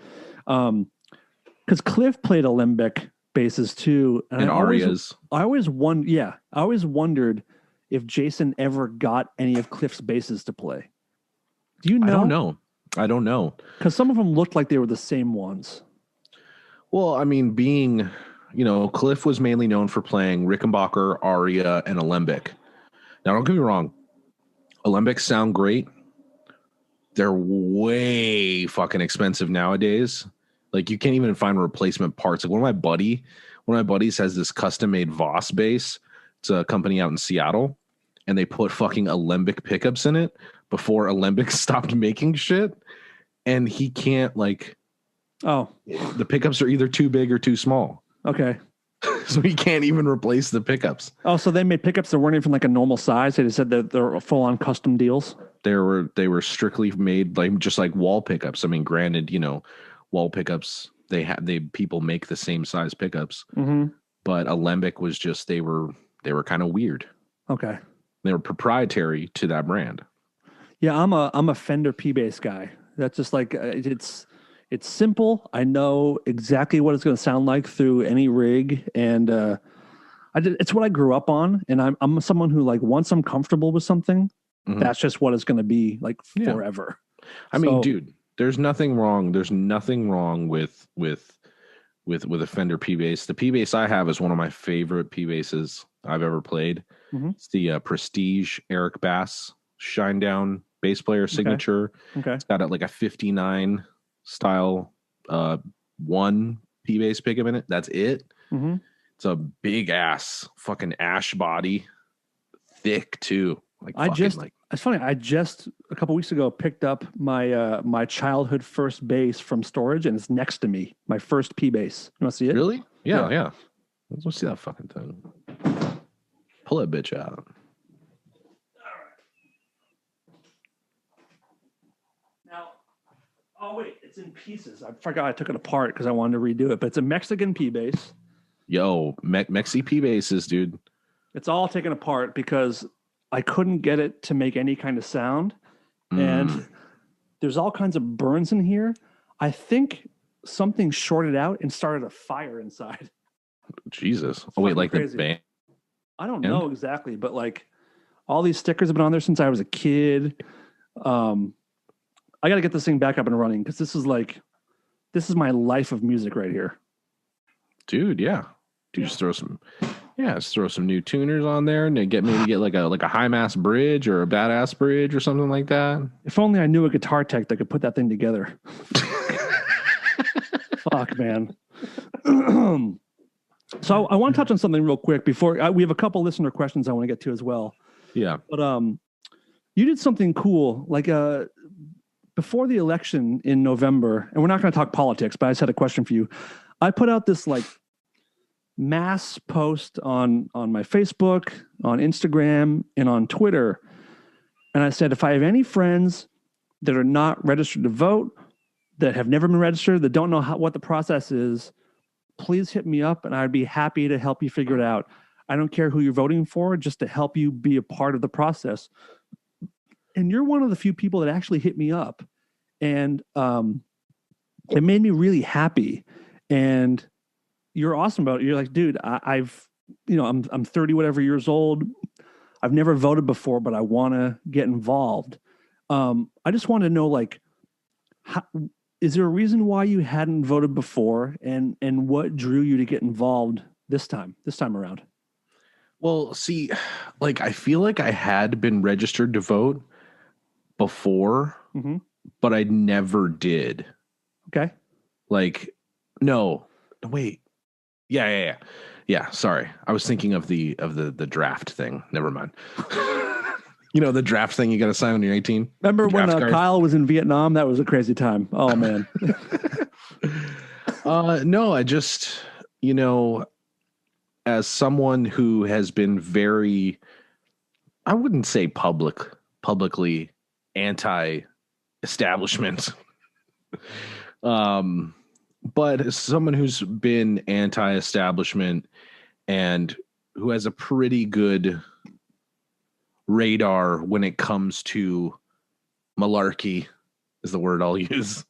Because Cliff played Alembic basses too, and Arias. I always wondered if Jason ever got any of Cliff's basses to play. Do you know? I don't know. Because some of them looked like they were the same ones. Well, I mean, Cliff was mainly known for playing Rickenbacker, Aria, and Alembic. Now, don't get me wrong. Alembics sound great. They're way fucking expensive nowadays. Like, you can't even find replacement parts. Like, one of my buddies has this custom-made Voss bass. It's a company out in Seattle. And they put fucking Alembic pickups in it before Alembic stopped making shit. And he can't, the pickups are either too big or too small. Okay. So he can't even replace the pickups. Oh, so they made pickups that weren't even like a normal size. They said that they're full-on custom deals. They were strictly made just like wall pickups. I mean, granted, wall pickups, people make the same size pickups. Mm-hmm. But Alembic was just, they were kind of weird. Okay. They were proprietary to that brand. Yeah, I'm a Fender P-Bass guy. That's just like it's simple. I know exactly what it's going to sound like through any rig, and it's what I grew up on. And I'm someone who, like, once I'm comfortable with something, that's just what it's going to be like forever. I mean, dude, there's nothing wrong. There's nothing wrong with a Fender P bass. The P bass I have is one of my favorite P basses I've ever played. It's the Prestige Eric Bass Shinedown bass player signature. Okay. It's got like a 59 style 1 P bass pickup in it. That's it. It's a big ass fucking ash body, thick too. Like it's funny. I just a couple weeks ago picked up my childhood first bass from storage, and it's next to me. My first P bass. You want to see it? Really? Yeah. Let's see that fucking thing. Pull that bitch out. Now, oh wait, it's in pieces. I forgot I took it apart because I wanted to redo it. But it's a Mexican P bass. Yo, Mexi P basses, dude. It's all taken apart because I couldn't get it to make any kind of sound. And there's all kinds of burns in here. I think something shorted out and started a fire inside. Jesus. Oh, wait, like crazy. the band? I don't know exactly, but like all these stickers have been on there since I was a kid. I got to get this thing back up and running because this is my life of music right here. Dude, yeah. Dude, just throw some new tuners on there and get like a high mass bridge or a badass bridge or something like that. If only I knew a guitar tech that could put that thing together. Fuck, man. So I want to touch on something real quick before we have a couple listener questions I want to get to as well. Yeah. But you did something cool like before the election in November, and we're not going to talk politics, but I just had a question for you. I put out this like mass post on my Facebook, on Instagram, and on Twitter. And I said, if I have any friends that are not registered to vote, that have never been registered, that don't know what the process is, please hit me up and I'd be happy to help you figure it out. I don't care who you're voting for, just to help you be a part of the process. And you're one of the few people that actually hit me up. And it made me really happy. And you're awesome about it. You're like, dude, I'm 30 whatever years old. I've never voted before, but I want to get involved. I just want to know, like, is there a reason why you hadn't voted before, and what drew you to get involved this time around? Well, see, like, I feel like I had been registered to vote before, but I never did. Okay. Like, no, wait. Yeah. Sorry. I was thinking of the draft thing. Never mind. The draft thing you got to sign when you're 18. Remember when Kyle was in Vietnam? That was a crazy time. Oh man. No, I just, as someone who has been very, I wouldn't say publicly anti-establishment, but as someone who's been anti-establishment and who has a pretty good radar when it comes to malarkey is the word I'll use.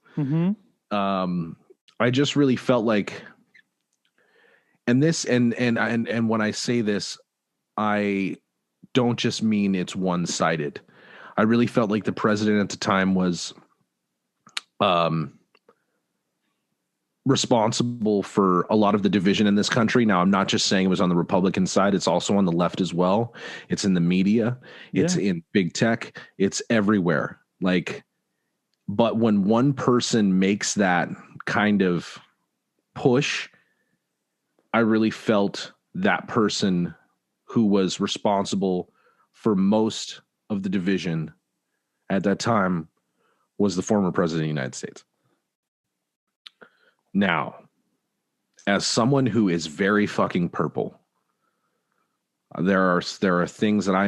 I just really felt like, and when I say this, I don't just mean it's one-sided. I really felt like the president at the time was responsible for a lot of the division in this country. Now, I'm not just saying it was on the Republican side. It's also on the left as well. It's in the media. It's in big tech. It's everywhere. Like, but when one person makes that kind of push, I really felt that person who was responsible for most of the division at that time was the former president of the United States. Now, as someone who is very fucking purple, there are things that I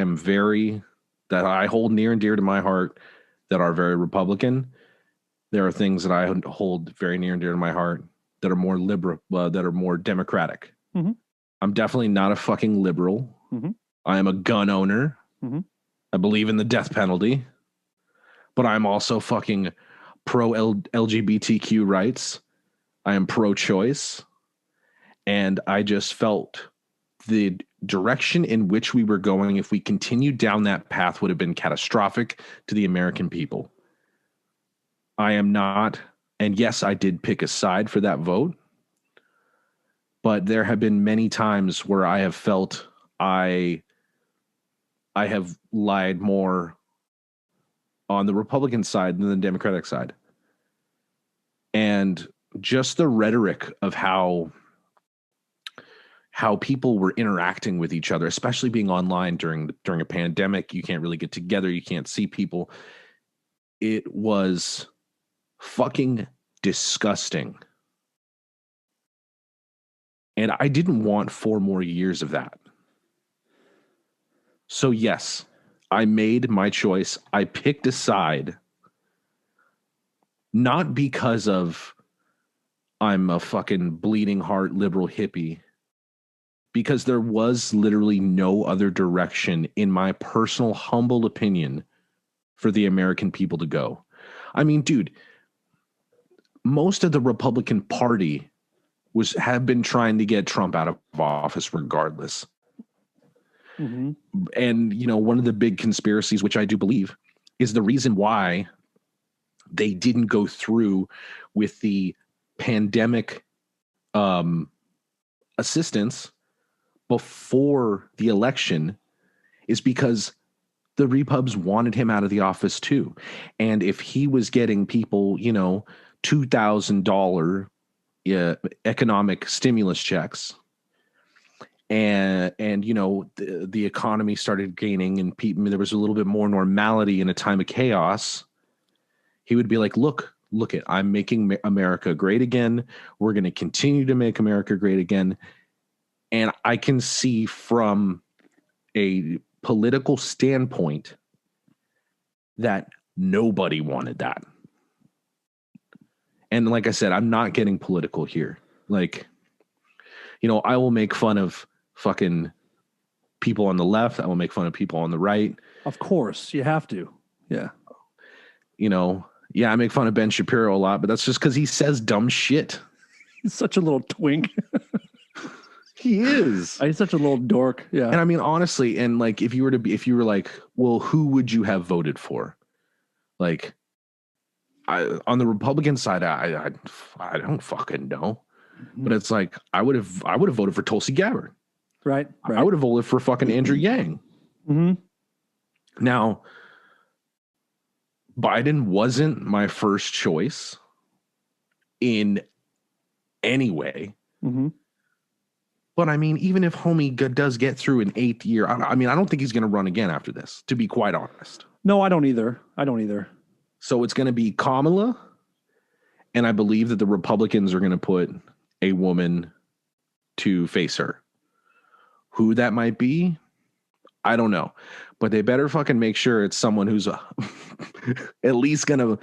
hold near and dear to my heart that are very Republican. There are things that I hold very near and dear to my heart that are more liberal, that are more democratic. I'm definitely not a fucking liberal. I am a gun owner. I believe in the death penalty, but I'm also fucking pro LGBTQ rights. I am pro-choice. And I just felt the direction in which we were going, if we continued down that path, would have been catastrophic to the American people. I am not, and yes, I did pick a side for that vote, but there have been many times where I have felt I have lied more on the Republican side than the Democratic side. And just the rhetoric of how people were interacting with each other, especially being online during a pandemic. You can't really get together. You can't see people. It was fucking disgusting. And I didn't want 4 more years of that. So yes, I made my choice. I picked a side, not because of I'm a fucking bleeding heart liberal hippie, because there was literally no other direction, in my personal humble opinion, for the American people to go. I mean, dude, most of the Republican Party have been trying to get Trump out of office regardless. Mm-hmm. And, you know, one of the big conspiracies, which I do believe, is the reason why they didn't go through with the pandemic assistance before the election is because the Repubs wanted him out of the office too. And if he was getting people, you know, $2,000 economic stimulus checks, and you know, the economy started gaining and there was a little bit more normality in a time of chaos, he would be like, look it, I'm making America great again. We're going to continue to make America great again. And I can see from a political standpoint that nobody wanted that. And like I said, I'm not getting political here. Like, you know, I will make fun of fucking people on the left. I will make fun of people on the right. Of course, you have to. Yeah. You know, yeah, I make fun of Ben Shapiro a lot, but that's just because he says dumb shit. He's such a little twink. He is. He's such a little dork. Yeah. And I mean, honestly, and like, if you were like, well, who would you have voted for? Like, on the Republican side, I don't fucking know. Mm-hmm. But it's like, I would have voted for Tulsi Gabbard. Right. I would have voted for fucking Andrew Yang. Mm-hmm. Now, Biden wasn't my first choice in any way. Mm-hmm. But I mean, even if homie does get through an 8th year, I mean, I don't think he's going to run again after this, to be quite honest. No, I don't either. So it's going to be Kamala. And I believe that the Republicans are going to put a woman to face her. Who that might be, I don't know. But they better fucking make sure it's someone who's at least going to,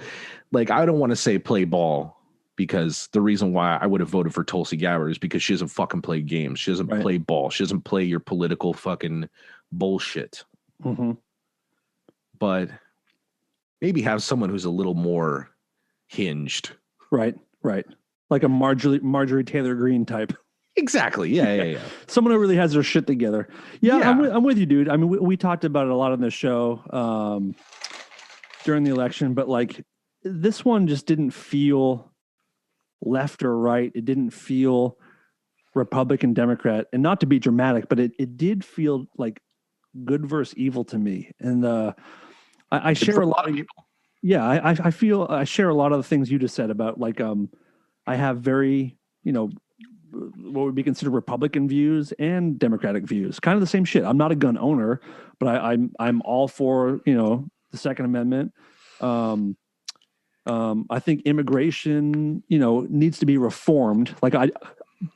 like, I don't want to say play ball, because the reason why I would have voted for Tulsi Gabbard is because she doesn't fucking play games. She doesn't play ball. She doesn't play your political fucking bullshit. Mm-hmm. But maybe have someone who's a little more hinged. Right. Like a Marjorie Taylor Greene type. Exactly. Yeah. Someone who really has their shit together. Yeah. I'm with you, dude. I mean, we talked about it a lot on the show during the election, but like this one just didn't feel left or right. It didn't feel Republican, Democrat, and not to be dramatic, but it did feel like good versus evil to me. And I share a lot of people. Yeah, I feel I share a lot of the things you just said about like I have very, you know, what would be considered Republican views and Democratic views. Kind of the same shit. I'm not a gun owner, but I'm all for, you know, the Second Amendment. I think immigration, you know, needs to be reformed. Like, I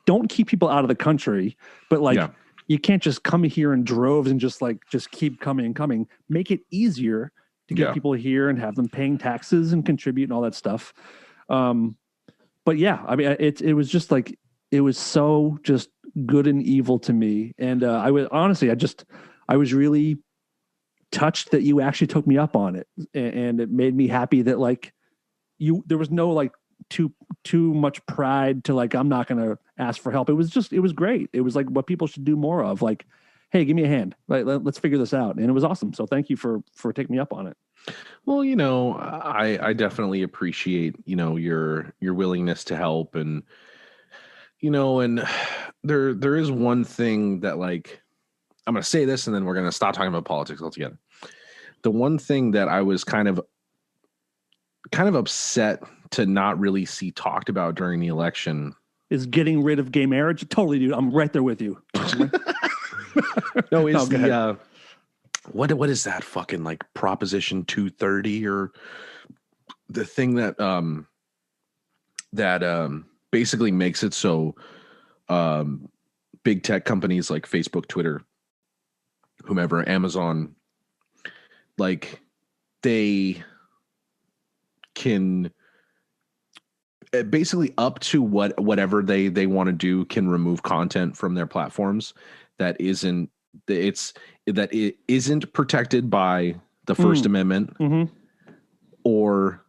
don't keep people out of the country, but like you can't just come here in droves and just keep coming and coming. Make it easier to get people here and have them paying taxes and contribute and all that stuff. But yeah, I mean, it was just like, it was so just good and evil to me. And I was really touched that you actually took me up on it. And it made me happy that like there was no like too much pride to like, I'm not going to ask for help. It was great. It was like what people should do more of, like, hey, give me a hand. Let's figure this out. And it was awesome. So thank you for taking me up on it. Well, I definitely appreciate, your willingness to help. And, and there is one thing that, like, I'm going to say this and then we're going to stop talking about politics altogether. The one thing that I was kind of upset to not really see talked about during the election is getting rid of gay marriage. Totally, dude. I'm right there with you. No, is the what is that fucking like Proposition 230 or the thing that basically makes it so big tech companies like Facebook, Twitter, whomever, Amazon, like they can basically up to whatever they want to do can remove content from their platforms that it isn't protected by the First Amendment or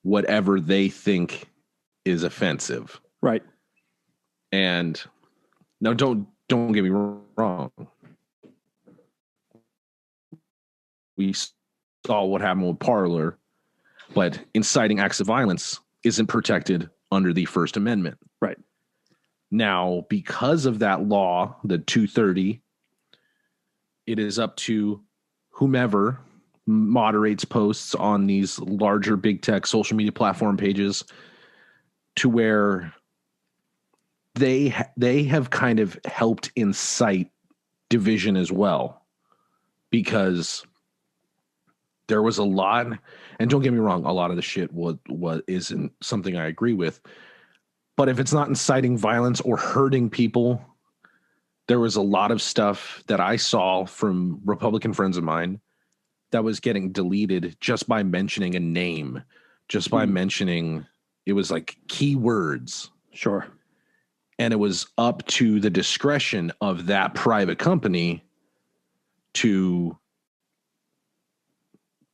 whatever they think is offensive. Right. And now don't get me wrong. We saw what happened with Parler, but inciting acts of violence isn't protected under the First Amendment. Right. Now, because of that law, the 230, it is up to whomever moderates posts on these larger big tech social media platform pages to where they have kind of helped incite division as well, because there was a lot, and don't get me wrong, a lot of the shit what isn't something I agree with. But if it's not inciting violence or hurting people, there was a lot of stuff that I saw from Republican friends of mine that was getting deleted just by mentioning a name, just by mentioning, it was like keywords. Sure. And it was up to the discretion of that private company to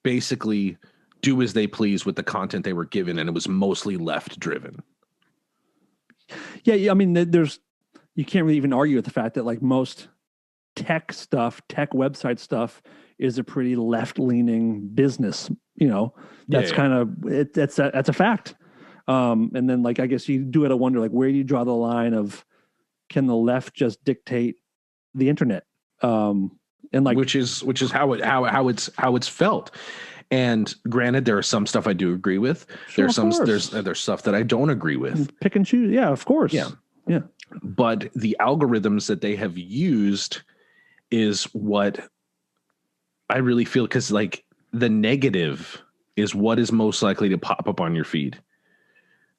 basically do as they please with the content they were given, and it was mostly left driven. Yeah, I mean, you can't really even argue with the fact that like most tech website stuff is a pretty left leaning business. That's kind of that's a fact. And then like I guess you do gotta wonder, like, where do you draw the line of, can the left just dictate the internet? And like, which is how it's felt. And granted, there are some stuff I do agree with. Sure, there's stuff that I don't agree with. Pick and choose. Yeah, of course. Yeah. But the algorithms that they have used is what I really feel, because like the negative is what is most likely to pop up on your feed.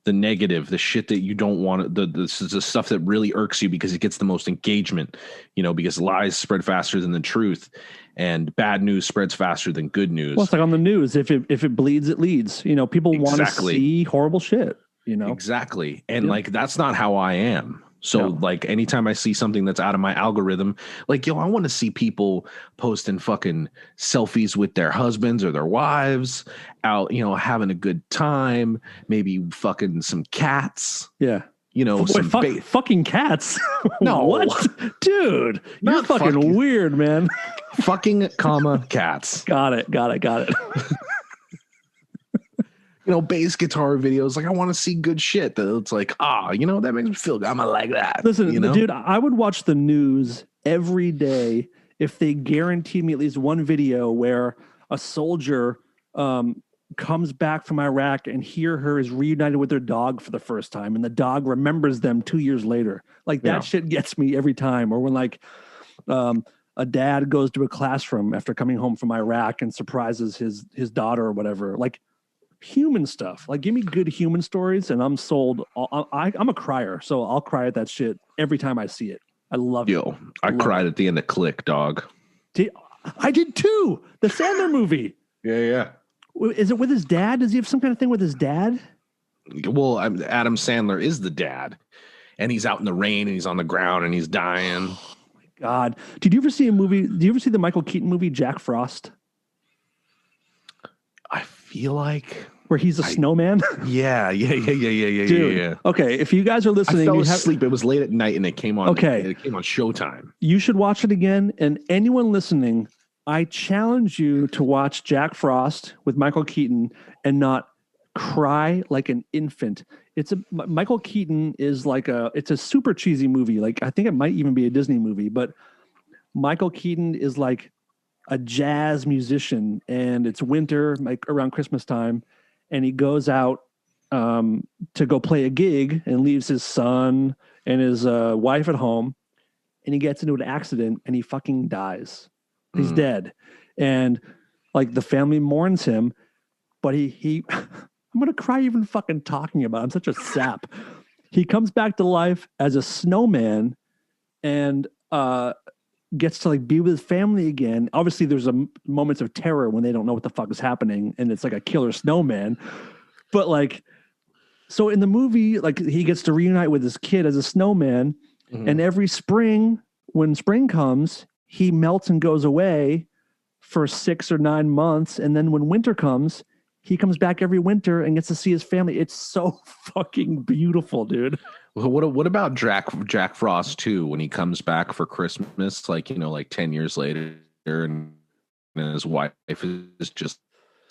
The negative, the shit that you don't want, the stuff that really irks you because it gets the most engagement, because lies spread faster than the truth, and bad news spreads faster than good news. Well, it's like on the news, if it bleeds, it leads. People want to see horrible shit. Exactly, and like that's not how I am. So like anytime I see something that's out of my algorithm, like, I want to see people posting fucking selfies with their husbands or their wives out, having a good time, maybe fucking some cats. Yeah. Fucking cats. No. What? Dude, you're fucking weird, man. Fucking cats. Got it. Bass guitar videos. Like, I want to see good shit. That it's like, that makes me feel good. I'm gonna like that. Listen, dude, I would watch the news every day if they guaranteed me at least one video where a soldier comes back from Iraq and her is reunited with their dog for the first time, and the dog remembers them 2 years later. Like, that shit gets me every time. Or when like a dad goes to a classroom after coming home from Iraq and surprises his daughter or whatever. Like, human stuff. Like, give me good human stories and I'm sold. I'm a crier, so I'll cry at that shit every time I see it. I love it. I cried at the end of Click, dog. I did too. The Sandler movie. Yeah. Is it with his dad? Does he have some kind of thing with his dad? Well, Adam Sandler is the dad, and he's out in the rain and he's on the ground and he's dying. Oh my God. Did you ever see the Michael Keaton movie, Jack Frost? I feel like where he's a snowman. Yeah. Dude. Yeah. Okay, if you guys are listening, I fell asleep. It was late at night, and it came on. Okay. It came on Showtime. You should watch it again. And anyone listening, I challenge you to watch Jack Frost with Michael Keaton and not cry like an infant. Michael Keaton is it's a super cheesy movie. Like, I think it might even be a Disney movie, but Michael Keaton is like a jazz musician, and it's winter, like around Christmas time, and he goes out to go play a gig and leaves his son and his wife at home, and he gets into an accident and he fucking dies. He's dead. And like the family mourns him, but he I'm going to cry even fucking talking about it. I'm such a sap. He comes back to life as a snowman and gets to like be with his family again. Obviously there's moments of terror when they don't know what the fuck is happening and it's like a killer snowman. But like, so in the movie, like he gets to reunite with his kid as a snowman, and every spring, when spring comes, he melts and goes away for 6 or 9 months. And then when winter comes, he comes back every winter and gets to see his family. It's so fucking beautiful, dude. Well, what about Jack Frost too? When he comes back for Christmas, like 10 years later, and his wife is just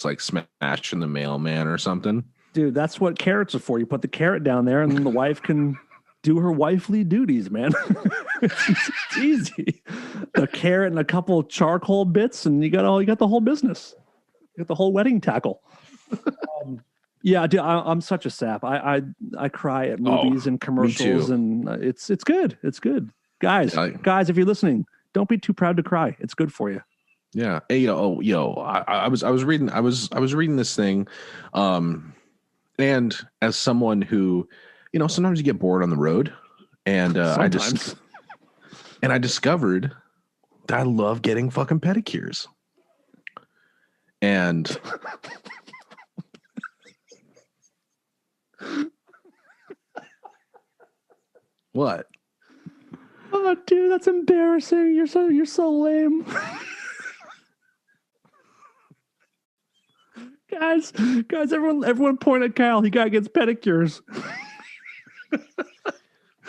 like smashing the mailman or something. Dude, that's what carrots are for. You put the carrot down there, and then the wife can do her wifely duties, man. It's easy. A carrot and a couple of charcoal bits, and you got the whole business. You got the whole wedding tackle. Yeah, dude, I'm such a sap. I cry at movies and commercials, and it's good. It's good, guys. Guys, if you're listening, don't be too proud to cry. It's good for you. Yeah. Hey, I was reading this thing, and as someone who, sometimes you get bored on the road, and I discovered that I love getting fucking pedicures, and. What? Oh, dude, that's embarrassing. You're so lame. guys, everyone point at Kyle. He gets pedicures.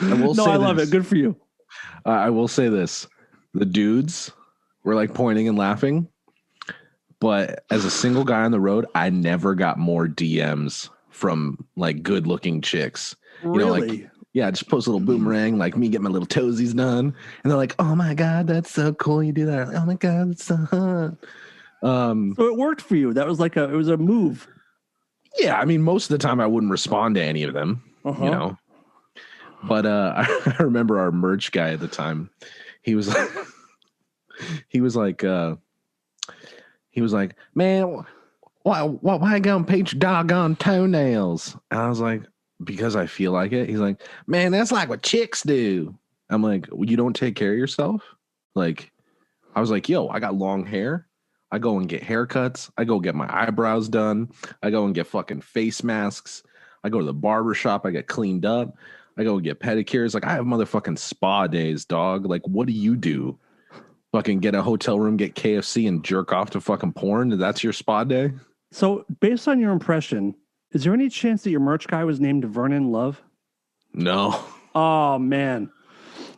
I love it. Good for you. I will say this: the dudes were like pointing and laughing, but as a single guy on the road, I never got more DMs from like good-looking chicks. Really? Yeah, just post a little boomerang, like me get my little toesies done, and they're like, "Oh my god, that's so cool! You do that! Oh my god, that's so hot." So it worked for you. That was it was a move. Yeah, I mean, most of the time I wouldn't respond to any of them, But I remember our merch guy at the time. He was like, man, why you gonna paint your doggone toenails? And I was like, because I feel like it. He's like, man, that's like what chicks do. I'm like, well, you don't take care of yourself? Like, I was like, yo, I got long hair. I go and get haircuts. I go get my eyebrows done. I go and get fucking face masks. I go to the barber shop. I get cleaned up. I go and get pedicures. Like, I have motherfucking spa days, dog. Like, what do you do? Fucking get a hotel room, get KFC, and jerk off to fucking porn? That's your spa day? So, based on your impression, is there any chance that your merch guy was named Vernon Love? No. Oh, man.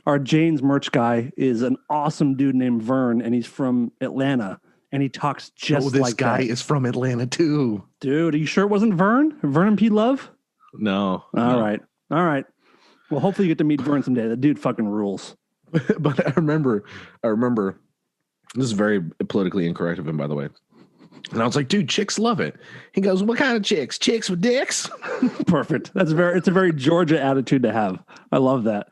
Our Jane's merch guy is an awesome dude named Vern, and he's from Atlanta, and he talks just like that. This guy is from Atlanta, too. Dude, are you sure it wasn't Vern? Vernon P. Love? No. All right. Well, hopefully you get to meet Vern someday. The dude fucking rules. But I remember, this is very politically incorrect of him, by the way. And I was like, dude, chicks love it. He goes, what kind of chicks? Chicks with dicks? Perfect. It's a very Georgia attitude to have. I love that.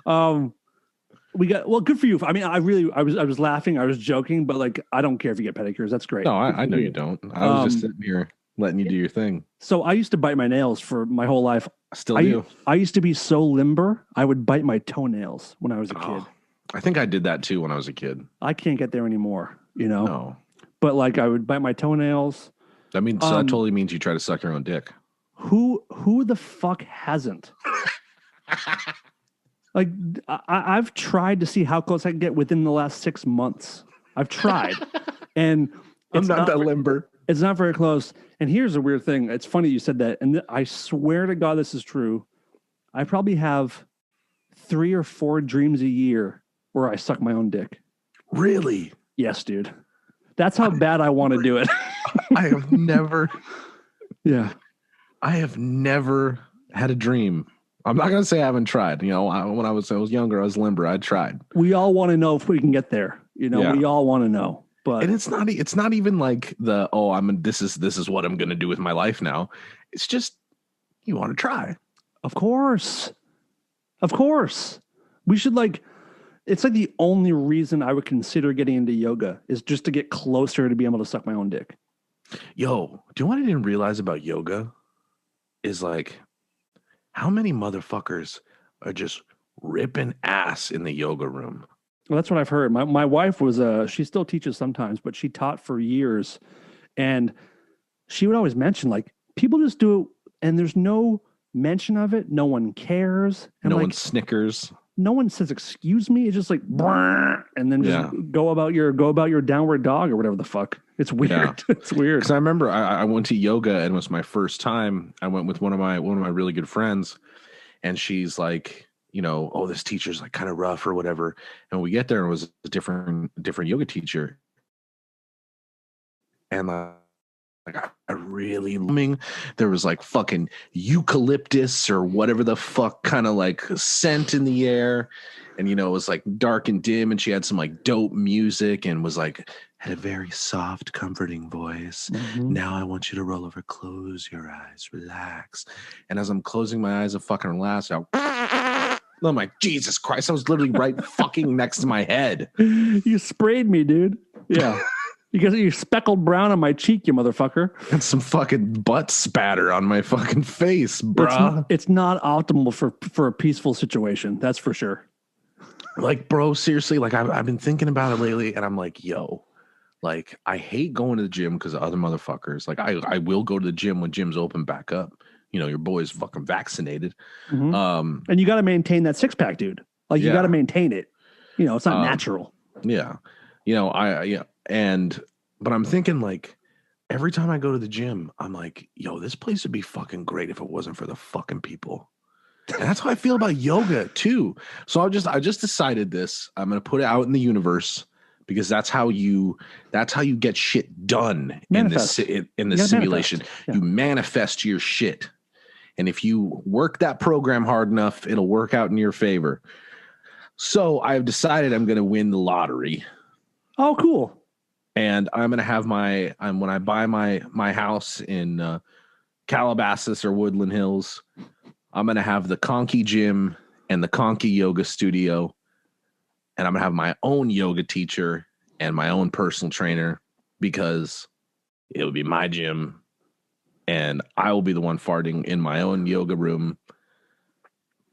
Good for you. I mean, I was laughing. I was joking, but like, I don't care if you get pedicures. That's great. No, I know you don't. I was just sitting here letting you do your thing. So I used to bite my nails for my whole life. I still do. I used to be so limber. I would bite my toenails when I was a kid. I think I did that too when I was a kid. I can't get there anymore, No. But like I would bite my toenails. That means that totally means you try to suck your own dick. Who the fuck hasn't? Like I've tried to see how close I can get within the last 6 months. I've tried, and I'm not that limber. It's not very close. And here's a weird thing. It's funny you said that. And I swear to God, this is true. I probably have 3 or 4 dreams a year where I suck my own dick. Really? Yes, dude. That's how bad I want to do it. I have never. Yeah. I have never had a dream. I'm not gonna say I haven't tried. You know, when I was younger, I was limber. I tried. We all want to know if we can get there. You know, we all want to know. But and it's not even like this is what I'm gonna do with my life now. It's just you want to try. Of course. We should it's like the only reason I would consider getting into yoga is just to get closer to being able to suck my own dick. Yo, do you know what I didn't realize about yoga? Is how many motherfuckers are just ripping ass in the yoga room? Well, that's what I've heard. My wife was she still teaches sometimes, but she taught for years, and she would always mention people just do it, and there's no mention of it. No one cares. And no one snickers. No one says excuse me. It's just and then just go about your downward dog or whatever the fuck. It's weird. Yeah. It's weird. Because I remember I went to yoga and it was my first time. I went with one of my really good friends, and she's like, oh, this teacher's kind of rough or whatever. And when we get there, it was a different yoga teacher, and I really there was fucking eucalyptus or whatever the fuck kind of scent in the air, and it was dark and dim, and she had some dope music and was had a very soft, comforting voice. Mm-hmm. Now I want you to roll over, close your eyes, relax. And as I'm closing my eyes and fucking relax, I'm like, Jesus Christ, I was literally right fucking next to my head. You sprayed me, dude. Yeah. Because you speckled brown on my cheek, you motherfucker. And some fucking butt spatter on my fucking face, bruh. It's not optimal for a peaceful situation. That's for sure. Bro, seriously, I've been thinking about it lately, and I'm like, yo, I hate going to the gym because of other motherfuckers. I will go to the gym when gyms open back up. Your boy's fucking vaccinated. Mm-hmm. And you got to maintain that 6-pack, dude. You got to maintain it. It's not natural. Yeah. But I'm thinking every time I go to the gym, I'm like, yo, this place would be fucking great if it wasn't for the fucking people. And that's how I feel about yoga too. So I just decided this. I'm going to put it out in the universe because that's how you get shit done manifest. in this simulation. Yeah. You manifest your shit. And if you work that program hard enough, it'll work out in your favor. So I've decided I'm going to win the lottery. Oh, cool. And I'm going to have when I buy my house in Calabasas or Woodland Hills, I'm going to have the Konkiel gym and the Konkiel yoga studio. And I'm going to have my own yoga teacher and my own personal trainer because it'll be my gym. And I will be the one farting in my own yoga room.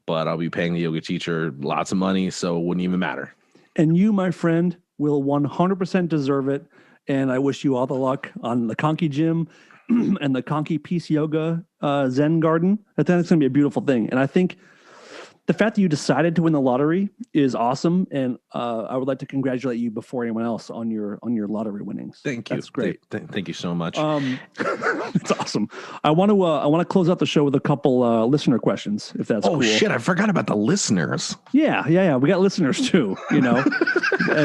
But I'll be paying the yoga teacher lots of money, so it wouldn't even matter. And you, my friend, will 100% deserve it. And I wish you all the luck on the Konkiel gym and the Konkiel Peace Yoga Zen Garden. I think it's going to be a beautiful thing. And I think the fact that you decided to win the lottery is awesome. And I would like to congratulate you before anyone else on your lottery winnings. Thank you. That's great. Thank you so much. It's awesome. I want to close out the show with a couple listener questions, if that's cool. Oh shit! I forgot about the listeners. Yeah. We got listeners too, and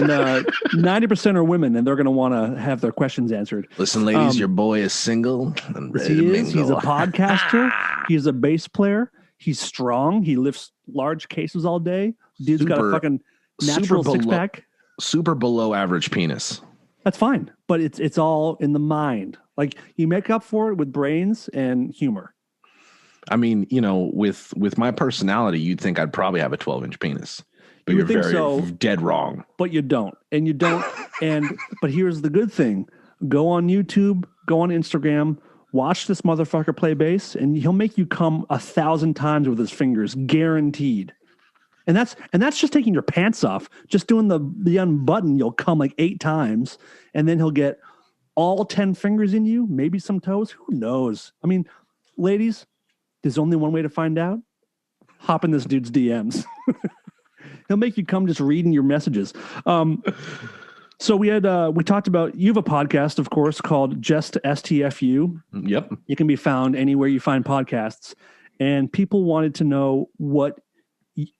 90% are women, and they're going to want to have their questions answered. Listen, ladies, your boy is single and ready to mingle. He's a podcaster. He's a bass player. He's strong. He lifts large cases all day. Dude's got a fucking natural 6-pack. Super below average penis. That's fine, but it's all in the mind. You make up for it with brains and humor. I mean, with my personality, you'd think I'd probably have a 12-inch penis. But you're dead wrong. But you don't. And you don't. But here's the good thing. Go on YouTube, go on Instagram, watch this motherfucker play bass, and he'll make you come 1,000 times with his fingers, guaranteed. And that's just taking your pants off. Just doing the unbutton, you'll come 8 times, and then he'll get all 10 fingers in you, maybe some toes. Who knows? I mean, ladies, there's only one way to find out. Hop in this dude's DMs. He'll make you come just reading your messages. So we talked about, you have a podcast, of course, called Just STFU. Yep. It can be found anywhere you find podcasts. And people wanted to know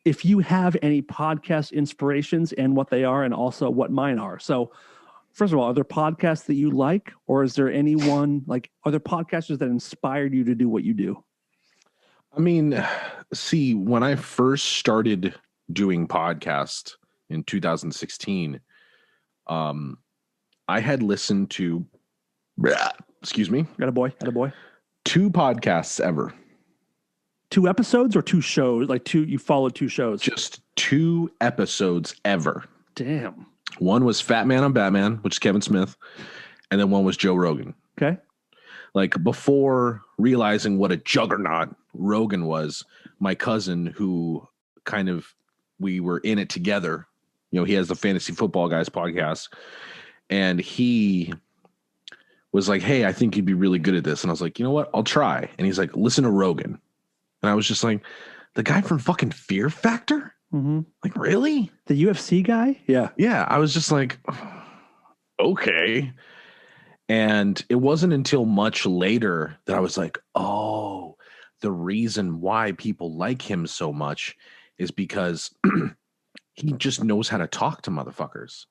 if you have any podcast inspirations and what they are, and also what mine are. So first of all, are there podcasts that you like, or is there anyone are there podcasters that inspired you to do what you do? I mean, see, when I first started doing podcasts in 2016, I had listened to, excuse me, Got a boy. 2 podcasts ever. 2 episodes or 2 shows? You followed 2 shows? Just 2 episodes ever. Damn. One was Fat Man on Batman, which is Kevin Smith, and then one was Joe Rogan. Okay. Like, before realizing what a juggernaut Rogan was, my cousin, who we were in it together, he has the Fantasy Football Guys podcast, and he was like, hey, I think you'd be really good at this. And I was like, you know what? I'll try. And he's like, listen to Rogan. And I was just like, the guy from fucking Fear Factor? Mm-hmm. Like, really? The UFC guy? Yeah. Yeah. I was just like, okay. And it wasn't until much later that I was like, oh, the reason why people like him so much is because he just knows how to talk to motherfuckers.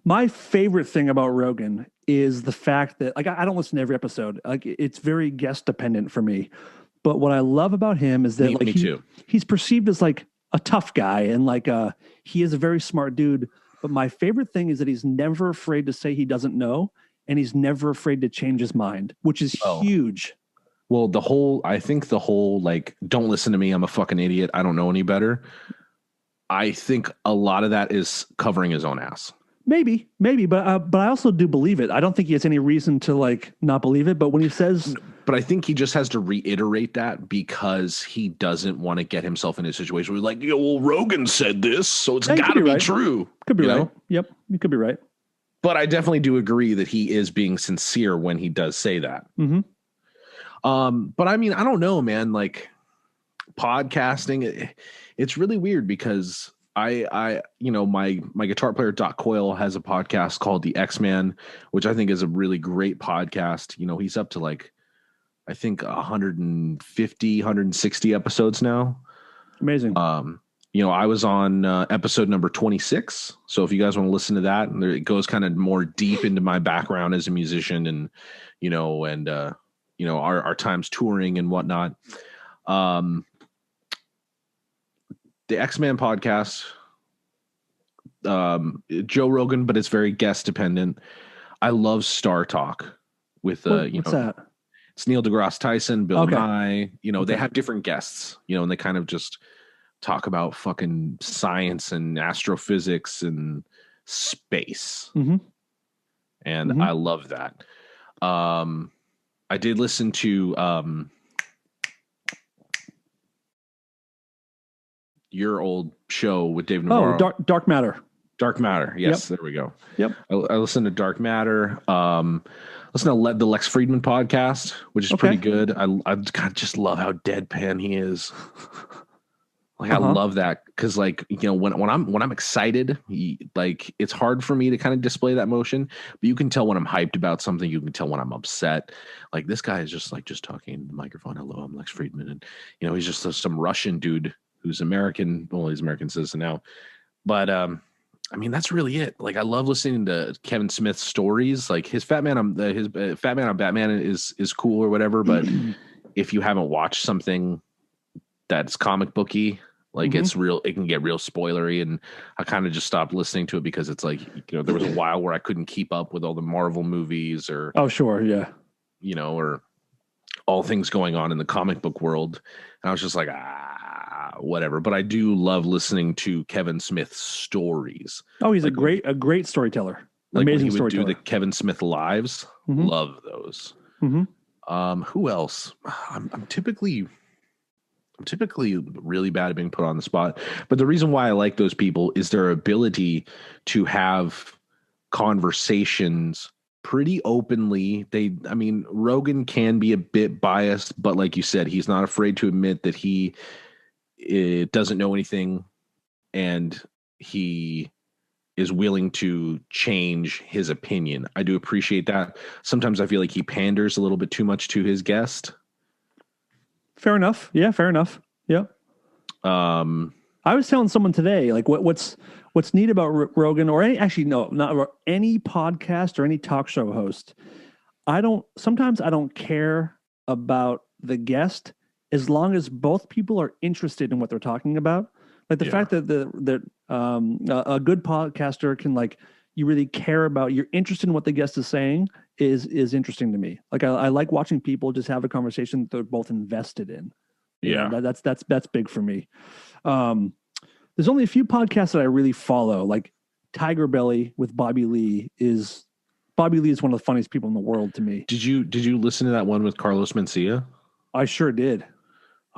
My favorite thing about Rogan is the fact that, I don't listen to every episode. It's very guest dependent for me. But what I love about him is that me too. He's perceived as a tough guy, and he is a very smart dude. But my favorite thing is that he's never afraid to say he doesn't know, and he's never afraid to change his mind, which is huge. Well, I think the whole don't listen to me, I'm a fucking idiot, I don't know any better. I think a lot of that is covering his own ass. Maybe, but I also do believe it. I don't think he has any reason to not believe it. But when he says, but I think he just has to reiterate that because he doesn't want to get himself in a situation where he's like, well, Rogan said this, so it's got to be true. Could be right. Yep, you could be right. But I definitely do agree that he is being sincere when he does say that. Mm-hmm. But I mean, I don't know, man. Podcasting, it's really weird because my guitar player Doc Coyle has a podcast called The X-Man, which I think is a really great podcast. He's up to I think 150, 160 episodes now. Amazing. I was on episode number 26. So if you guys want to listen to that, and it goes kind of more deep into my background as a musician and, our times touring and whatnot. The X-Man podcast, Joe Rogan, but it's very guest dependent. I love Star Talk with, what's that? It's Neil deGrasse Tyson, Bill Nye, they have different guests, and they kind of just talk about fucking science and astrophysics and space. Mm-hmm. And I love that. I did listen to, your old show with Dave Navarro. Oh, Dark Matter. Dark Matter. Yes, There we go. Yep. I listened to Dark Matter. Listen to the Lex Friedman podcast, which is pretty good. I just love how deadpan he is. I love that because when I'm excited, it's hard for me to kind of display that emotion, but you can tell when I'm hyped about something. You can tell when I'm upset. This guy is just talking into the microphone. Hello, I'm Lex Friedman, and he's just some Russian dude who's American. Well, he's American citizen now, but I mean, that's really it. I love listening to Kevin Smith's stories. His Fat Man on Batman is cool or whatever. But if you haven't watched something that's comic booky, it's real, it can get real spoilery. And I kind of just stopped listening to it because it's there was a while where I couldn't keep up with all the Marvel movies or, yeah, or all things going on in the comic book world. And I was just whatever. But I do love listening to Kevin Smith's stories. Oh, he's a great storyteller. Amazing storyteller. Do the Kevin Smith lives. Love those. Mm-hmm. Who else? I'm typically really bad at being put on the spot. But the reason why I like those people is their ability to have conversations pretty openly. Rogan can be a bit biased, but like you said, he's not afraid to admit that he doesn't know anything, and he is willing to change his opinion. I do appreciate that. Sometimes I feel like he panders a little bit too much to his guest. Fair enough. Yeah, fair enough. Yeah. I was telling someone today, like what's neat about Rogan, or not any podcast or any talk show host. Sometimes I don't care about the guest as long as both people are interested in what they're talking about. Like the fact that a good podcaster can, like, you really care about, you're interested in what the guest is saying is interesting to me. Like I like watching people just have a conversation that they're both invested in. You know, that's big for me. There's only a few podcasts that I really follow, like Tiger Belly with Bobby Lee is one of the funniest people in the world to me. Did you listen to that one with Carlos Mencia? I sure did.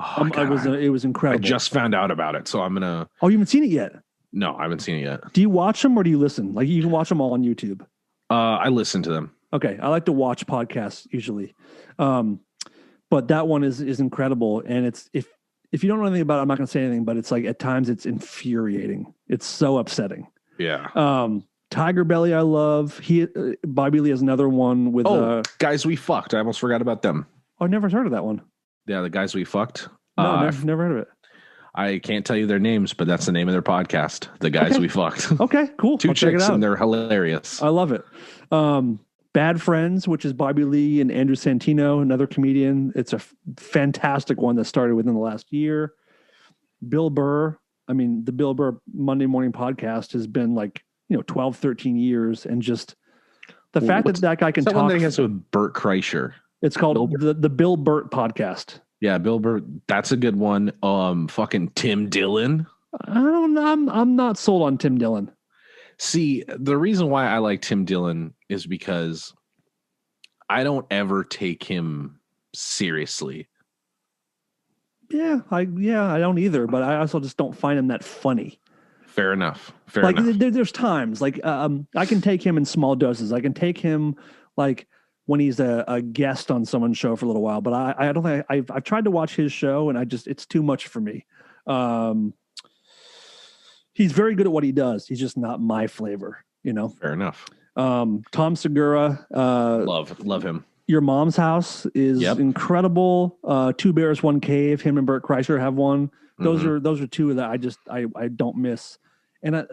Oh, it was incredible. I just found out about it, so I'm gonna. Oh, you haven't seen it yet? No, I haven't seen it yet. Do you watch them or do you listen? Like, you can watch them all on YouTube. I listen to them. Okay, I like to watch podcasts usually, but that one is incredible. And it's if you don't know anything about it, I'm not going to say anything. But it's like at times it's infuriating. It's so upsetting. Yeah. Tiger Belly, I love. Bobby Lee has another one with. Guys We Fucked. I almost forgot about them. Oh, I never heard of that one. Yeah, the Guys We Fucked. No, never heard of it. I can't tell you their names, but that's the name of their podcast. The Guys We Fucked. Okay, cool. Two I'll check it chicks, out. and they're hilarious. I love it. Bad Friends, which is Bobby Lee and Andrew Santino, another comedian. It's a fantastic one that started within the last year. Bill Burr. I mean, the Bill Burr Monday Morning Podcast has been 12, 13 years. And just the fact that guy can talk. One that he has with Bert Kreischer. It's called the Bill Burt Podcast. Yeah, Bill Burr. That's a good one. Fucking Tim Dillon. I'm not sold on Tim Dillon. See, the reason why I like Tim Dillon is because I don't ever take him seriously. I don't either, but I also just don't find him that funny. Fair enough. There's times I can take him in small doses. I can take him when he's a guest on someone's show for a little while, but I don't think I've tried to watch his show and it's too much for me. He's very good at what he does. He's just not my flavor, Fair enough. Tom Segura, love him. Your Mom's House is incredible. Two Bears, One Cave. Him and Bert Kreischer have one. Those are two that I don't miss, and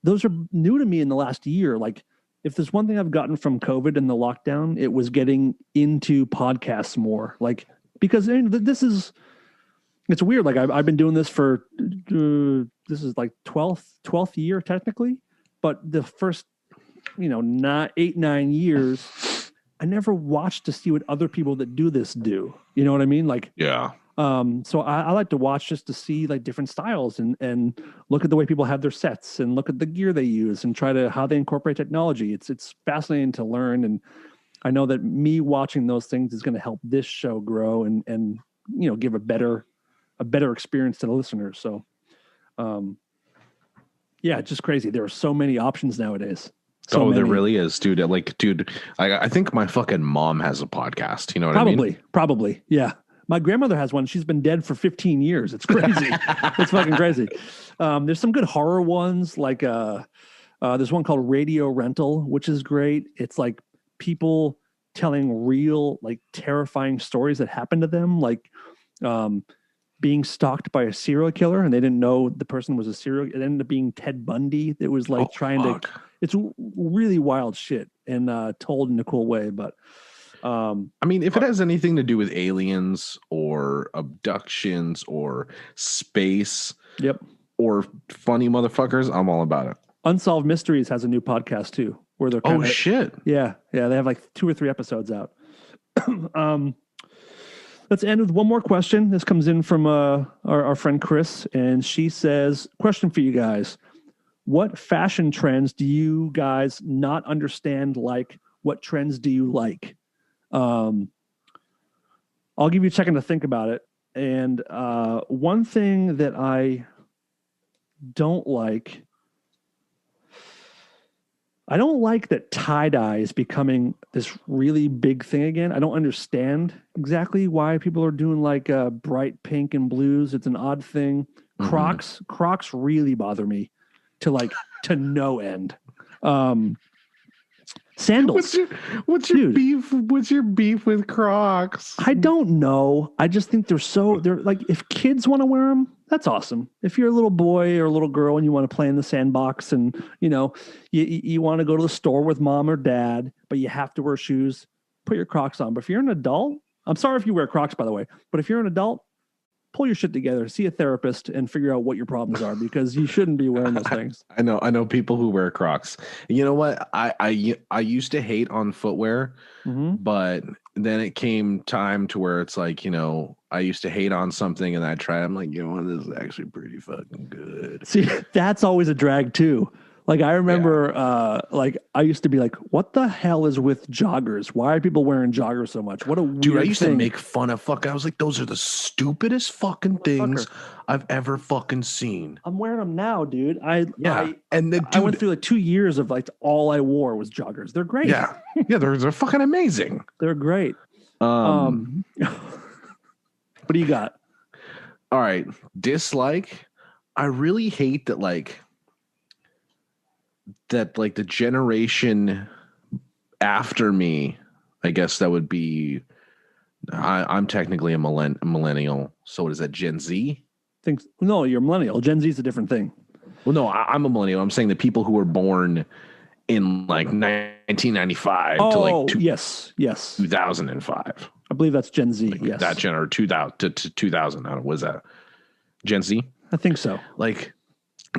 those are new to me in the last year. Like, if there's one thing I've gotten from COVID and the lockdown, it was getting into podcasts more. Like, because it's weird. Like, I've been doing this for this is like 12th year technically, but the first 8-9 years, I never watched to see what other people that do this do. You know what I mean? Like, yeah. So I like to watch just to see different styles and look at the way people have their sets and look at the gear they use and try to how they incorporate technology. It's fascinating to learn, and I know that me watching those things is going to help this show grow and give a better experience to the listeners. So, it's just crazy. There are so many options nowadays. There really is, dude. I think my fucking mom has a podcast. You know what I mean? Probably. Yeah. My grandmother has one. She's been dead for 15 years. It's crazy. It's fucking crazy. There's some good horror ones. There's one called Radio Rental, which is great. It's like people telling real, terrifying stories that happened to them. Being stalked by a serial killer, and they didn't know the person was a serial. It ended up being Ted Bundy. That was it's really wild shit and told in a cool way. But if it has anything to do with aliens or abductions or space, or funny motherfuckers, I'm all about it. Unsolved Mysteries has a new podcast too, where they're shit. Yeah, they have 2 or 3 episodes out. Let's end with one more question. This comes in from our friend Chris, and she says, question for you guys. What fashion trends do you guys not understand? What trends do you like? I'll give you a second to think about it. And one thing that I don't like that tie-dye is becoming this really big thing again. I don't understand exactly why people are doing bright pink and blues. It's an odd thing. Crocs really bother me. to no end. Sandals. What's your beef? What's your beef with Crocs? I don't know. I just think they're like, if kids want to wear them, that's awesome. If you're a little boy or a little girl and you want to play in the sandbox and, you want to go to the store with mom or dad, but you have to wear shoes, put your Crocs on. But if you're an adult, I'm sorry if you wear Crocs, by the way, but if you're an adult, pull your shit together, see a therapist, and figure out what your problems are, because you shouldn't be wearing those things. I know people who wear Crocs. You know what? I used to hate on footwear, but then it came time to where it's like, I used to hate on something and I tried. I'm like, this is actually pretty fucking good. See, that's always a drag too. Like I remember, I used to be like, "What the hell is with joggers? Why are people wearing joggers so much? What a weird Dude, I used thing. to make fun of I was like, those are the stupidest fucking things I've ever fucking seen. I'm wearing them now, dude. I went through like 2 years of like all I wore was joggers. They're great. Yeah, they're fucking amazing. They're great. What do you got? All right, dislike. I really hate that the generation after me, I guess that would be, I'm technically a millennial. So what is that, Gen Z? No, you're a millennial. Gen Z is a different thing. Well, no, I'm a millennial. I'm saying the people who were born in like 1995 to like yes, 2005. I believe that's Gen Z. Yes, that or 2000 to 2000. I don't know. Was that Gen Z? I think so. Like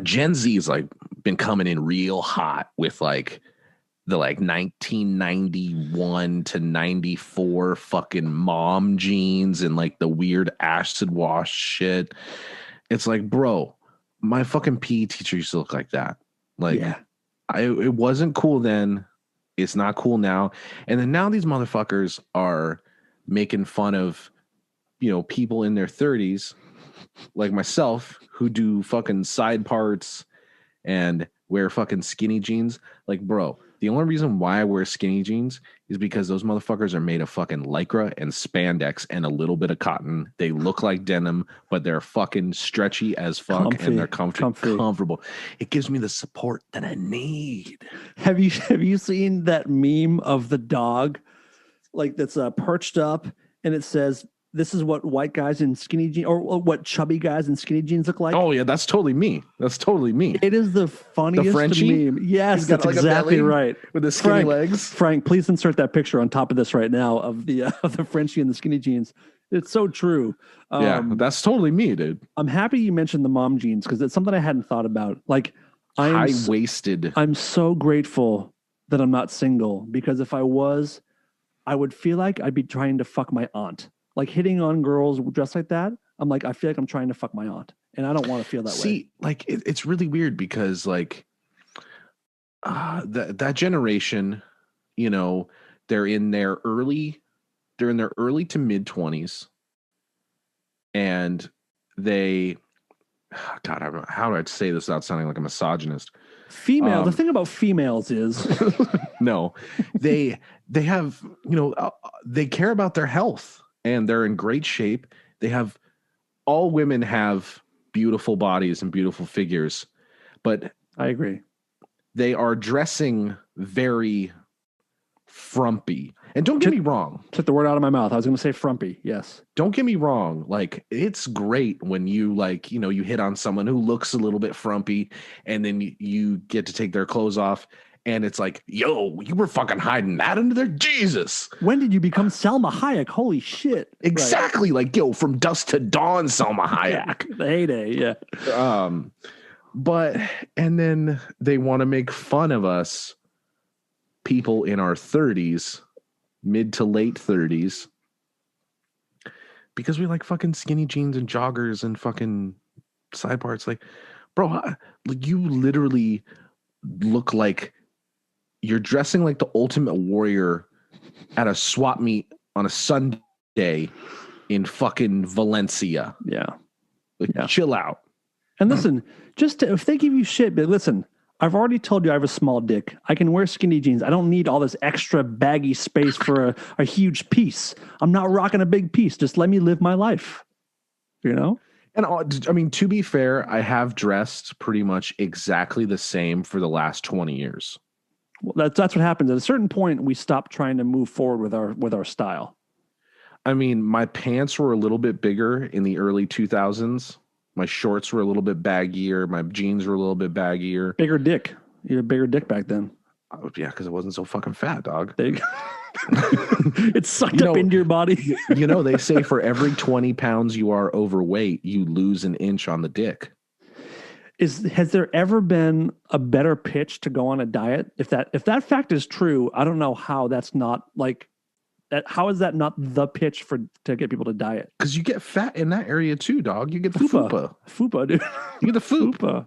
Gen Z is like been coming in real hot with like the 1991 to 94 fucking mom jeans and like the weird acid wash shit. It's like, bro, my fucking PE teacher used to look like that. Like, it wasn't cool then. It's not cool now. And then now these motherfuckers are making fun of, people in their 30s, like myself, who do fucking side parts and wear fucking skinny jeans. Like, bro, the only reason why I wear skinny jeans is because those motherfuckers are made of fucking lycra and spandex and a little bit of cotton. They look like denim, but they're fucking stretchy as fuck and they're comfortable. It gives me the support that I need. Have you seen that meme of the dog, like that's perched up and it says, "This is what white guys in skinny jeans, or what chubby guys in skinny jeans look like"? Oh yeah, that's totally me. It is the funniest meme. Yes, that's like exactly right. With the skinny legs. Frank, please insert that picture on top of this right now of the Frenchie in the skinny jeans. It's so true. That's totally me, dude. I'm happy you mentioned the mom jeans because it's something I hadn't thought about. Like, high-waisted. I'm so grateful that I'm not single, because if I was, I would feel like I'd be trying to fuck my aunt. Like hitting on girls dressed like that, I'm like, I feel like I'm trying to fuck my aunt, and I don't want to feel that way. See, like it's really weird because like that generation, they're in their early to mid 20s, and they, God, I don't know, how do I say this without sounding like a misogynist? The thing about females is no, they have, they care about their health. And they're in great shape. All women have beautiful bodies and beautiful figures, but I agree. They are dressing very frumpy. And don't get me wrong. Took the word out of my mouth. I was going to say frumpy. Yes. Don't get me wrong. Like, it's great when you you hit on someone who looks a little bit frumpy and then you get to take their clothes off. And it's like, yo, you were fucking hiding that under there? Jesus. When did you become Salma Hayek? Holy shit. Exactly. Right. Like, yo, from dusk to dawn, Salma Hayek. The heyday, yeah. And then they want to make fun of us, people in our 30s, mid to late 30s, because we like fucking skinny jeans and joggers and fucking side parts. Like, bro, you literally look like you're dressing like the ultimate warrior at a swap meet on a Sunday in fucking Valencia. Yeah. Chill out. And listen, if they give you shit, but listen, I've already told you I have a small dick. I can wear skinny jeans. I don't need all this extra baggy space for a huge piece. I'm not rocking a big piece. Just let me live my life. And I mean, to be fair, I have dressed pretty much exactly the same for the last 20 years. Well, that's what happens. At a certain point, we stop trying to move forward with our style. I mean, my pants were a little bit bigger in the early 2000s. My shorts were a little bit baggier. My jeans were a little bit baggier. Bigger dick. You had a bigger dick back then. Oh, yeah, because it wasn't so fucking fat, dog. It's sucked up into your body. They say for every 20 pounds you are overweight, you lose an inch on the dick. Has there ever been a better pitch to go on a diet? If that fact is true, I don't know how that's not like that. How is that not the pitch to get people to diet? Because you get fat in that area too, dog. You get the fupa, dude. You get the foop. Fupa.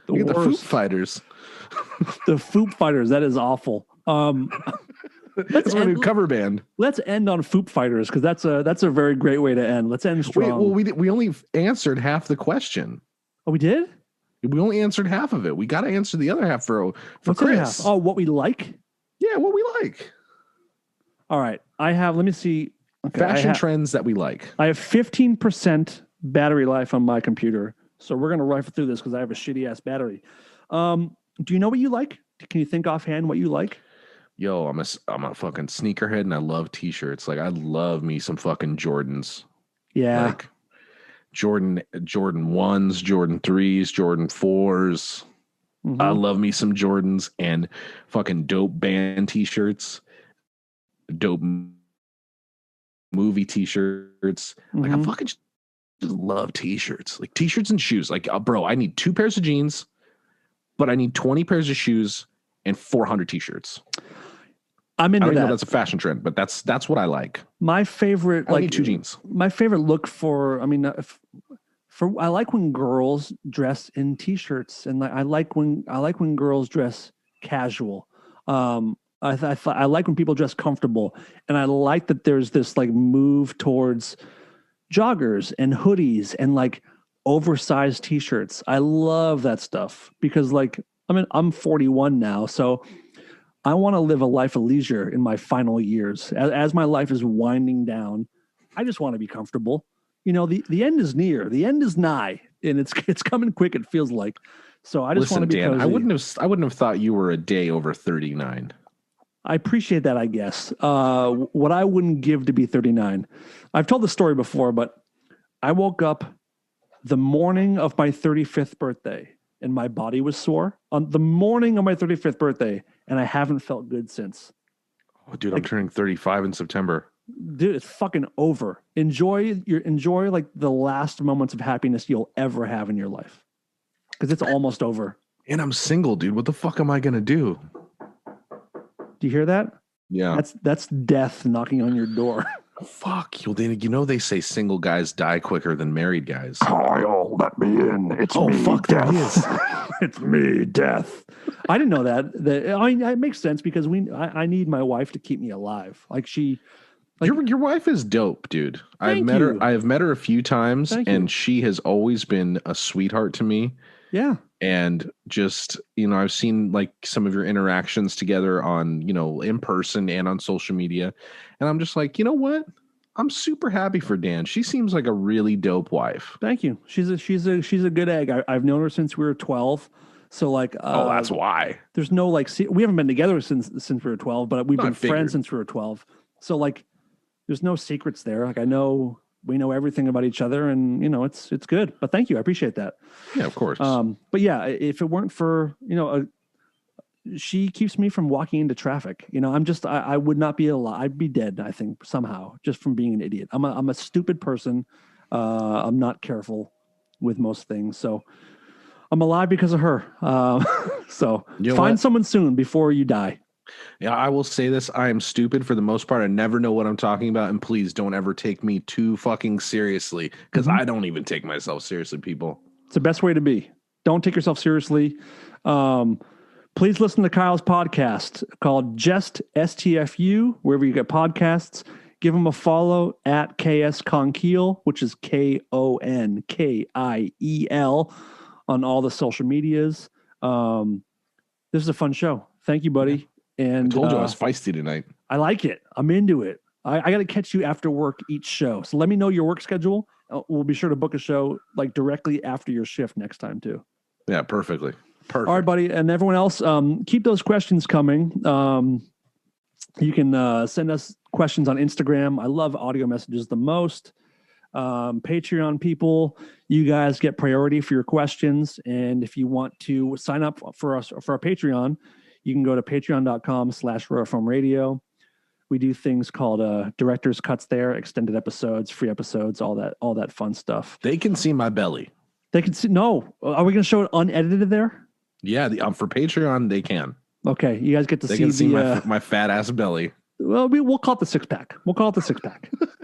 You get the foop fighters. The foop fighters. That is awful. That's my new cover band. Let's end on foop fighters because that's a very great way to end. Let's end strong. Wait, we only answered half the question. Oh, we did? We only answered half of it. We got to answer the other half for What's Chris. Oh, what we like? Yeah, what we like. All right. Let me see. Okay, Fashion trends that we like. I have 15% battery life on my computer. So we're going to rifle through this because I have a shitty ass battery. Do you know what you like? Can you think offhand what you like? Yo, I'm a fucking sneakerhead and I love t-shirts. Like I love me some fucking Jordans. Yeah. Like Jordan 1s, Jordan 3s, Jordan 4s. Mm-hmm. I love me some Jordans and fucking dope band t-shirts. Dope movie t-shirts. Mm-hmm. Like I fucking just love t-shirts. Like t-shirts and shoes. Like bro, I need 2 pairs of jeans, but I need 20 pairs of shoes and 400 t-shirts. I'm into that. I don't know that's a fashion trend, but that's what I like. My favorite, I need 2 jeans. My favorite look I like when girls dress in t-shirts, and I like when girls dress casual. I like when people dress comfortable, and I like that there's this like move towards joggers and hoodies and like oversized t-shirts. I love that stuff because I'm 41 now, so I want to live a life of leisure in my final years. As my life is winding down, I just want to be comfortable. The end is near, the end is nigh, and it's coming quick. It feels like. So I just want to be Dan, cozy. I wouldn't have thought you were a day over 39. I appreciate that, I guess. What I wouldn't give to be 39. I've told the story before, but I woke up the morning of my 35th birthday and my body was sore on the morning of my 35th birthday, and I haven't felt good since. Oh, dude, I'm turning 35 in September. Dude, it's fucking over. Enjoy like the last moments of happiness you'll ever have in your life, because it's almost over. And I'm single, dude. What the fuck am I gonna do? Do you hear that? Yeah, that's death knocking on your door. Fuck. They say single guys die quicker than married guys. Kyle, let me in. It's me, fuck, death. There he is. It's me, death. I didn't know that. It makes sense because I need my wife to keep me alive. Your wife is dope, dude. I have met her a few times, and she has always been a sweetheart to me. Yeah. And just, I've seen like some of your interactions together on, in person and on social media. And I'm just like, you know what? I'm super happy for Dan. She seems like a really dope wife. Thank you. She's a good egg. I've known her since we were 12. So that's why. There's no we haven't been together since we were 12, but we've been friends since we were 12. So there's no secrets there. We know everything about each other, and it's good. But thank you, I appreciate that. Yeah, of course. But yeah, if it weren't for she keeps me from walking into traffic. I would not be alive. I'd be dead, I think, somehow, just from being an idiot. I'm a stupid person. I'm not careful with most things, so I'm alive because of her. So find someone soon before you die. Yeah, I will say this. I am stupid for the most part. I never know what I'm talking about. And please don't ever take me too fucking seriously, because I don't even take myself seriously, people. It's the best way to be. Don't take yourself seriously. Please listen to Kyle's podcast called Just STFU, wherever you get podcasts. Give him a follow at KS Konkiel, which is KONKIEL on all the social medias. This is a fun show. Thank you, buddy. And I told you I was feisty tonight. I like it. I'm into it. I got to catch you after work each show. So let me know your work schedule, we'll be sure to book a show like directly after your shift next time too. Yeah, perfectly. Perfect. All right, buddy. And everyone else, keep those questions coming. You can send us questions on Instagram. I love audio messages the most. Patreon people, you guys get priority for your questions. And if you want to sign up for us for our Patreon, you can go to patreon.com/RareFormRadio. We do things called director's cuts there, extended episodes, free episodes, all that fun stuff. They can see my belly. They can see. No, are we going to show it unedited there? Yeah, for Patreon they can. Okay, you guys get to They see can see my fat ass belly. Well, we'll call it the 6-pack.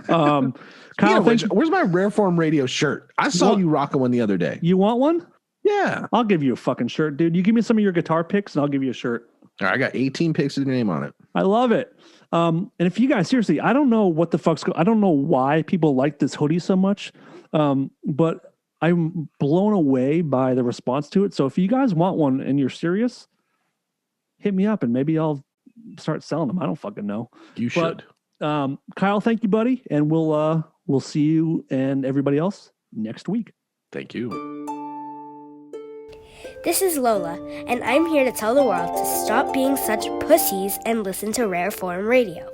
Kyle, Where's my Rare Form Radio shirt? I saw you rocking one the other day. You want one? Yeah. I'll give you a fucking shirt, dude. You give me some of your guitar picks and I'll give you a shirt. All right, I got 18 picks with your name on it. I love it. And if you guys, seriously, I don't know what the fuck's I don't know why people like this hoodie so much, but I'm blown away by the response to it. So if you guys want one and you're serious, hit me up and maybe I'll start selling them. I don't fucking know. You should. Kyle, thank you, buddy. And we'll see you and everybody else next week. Thank you. This is Lola, and I'm here to tell the world to stop being such pussies and listen to Rare Form Radio.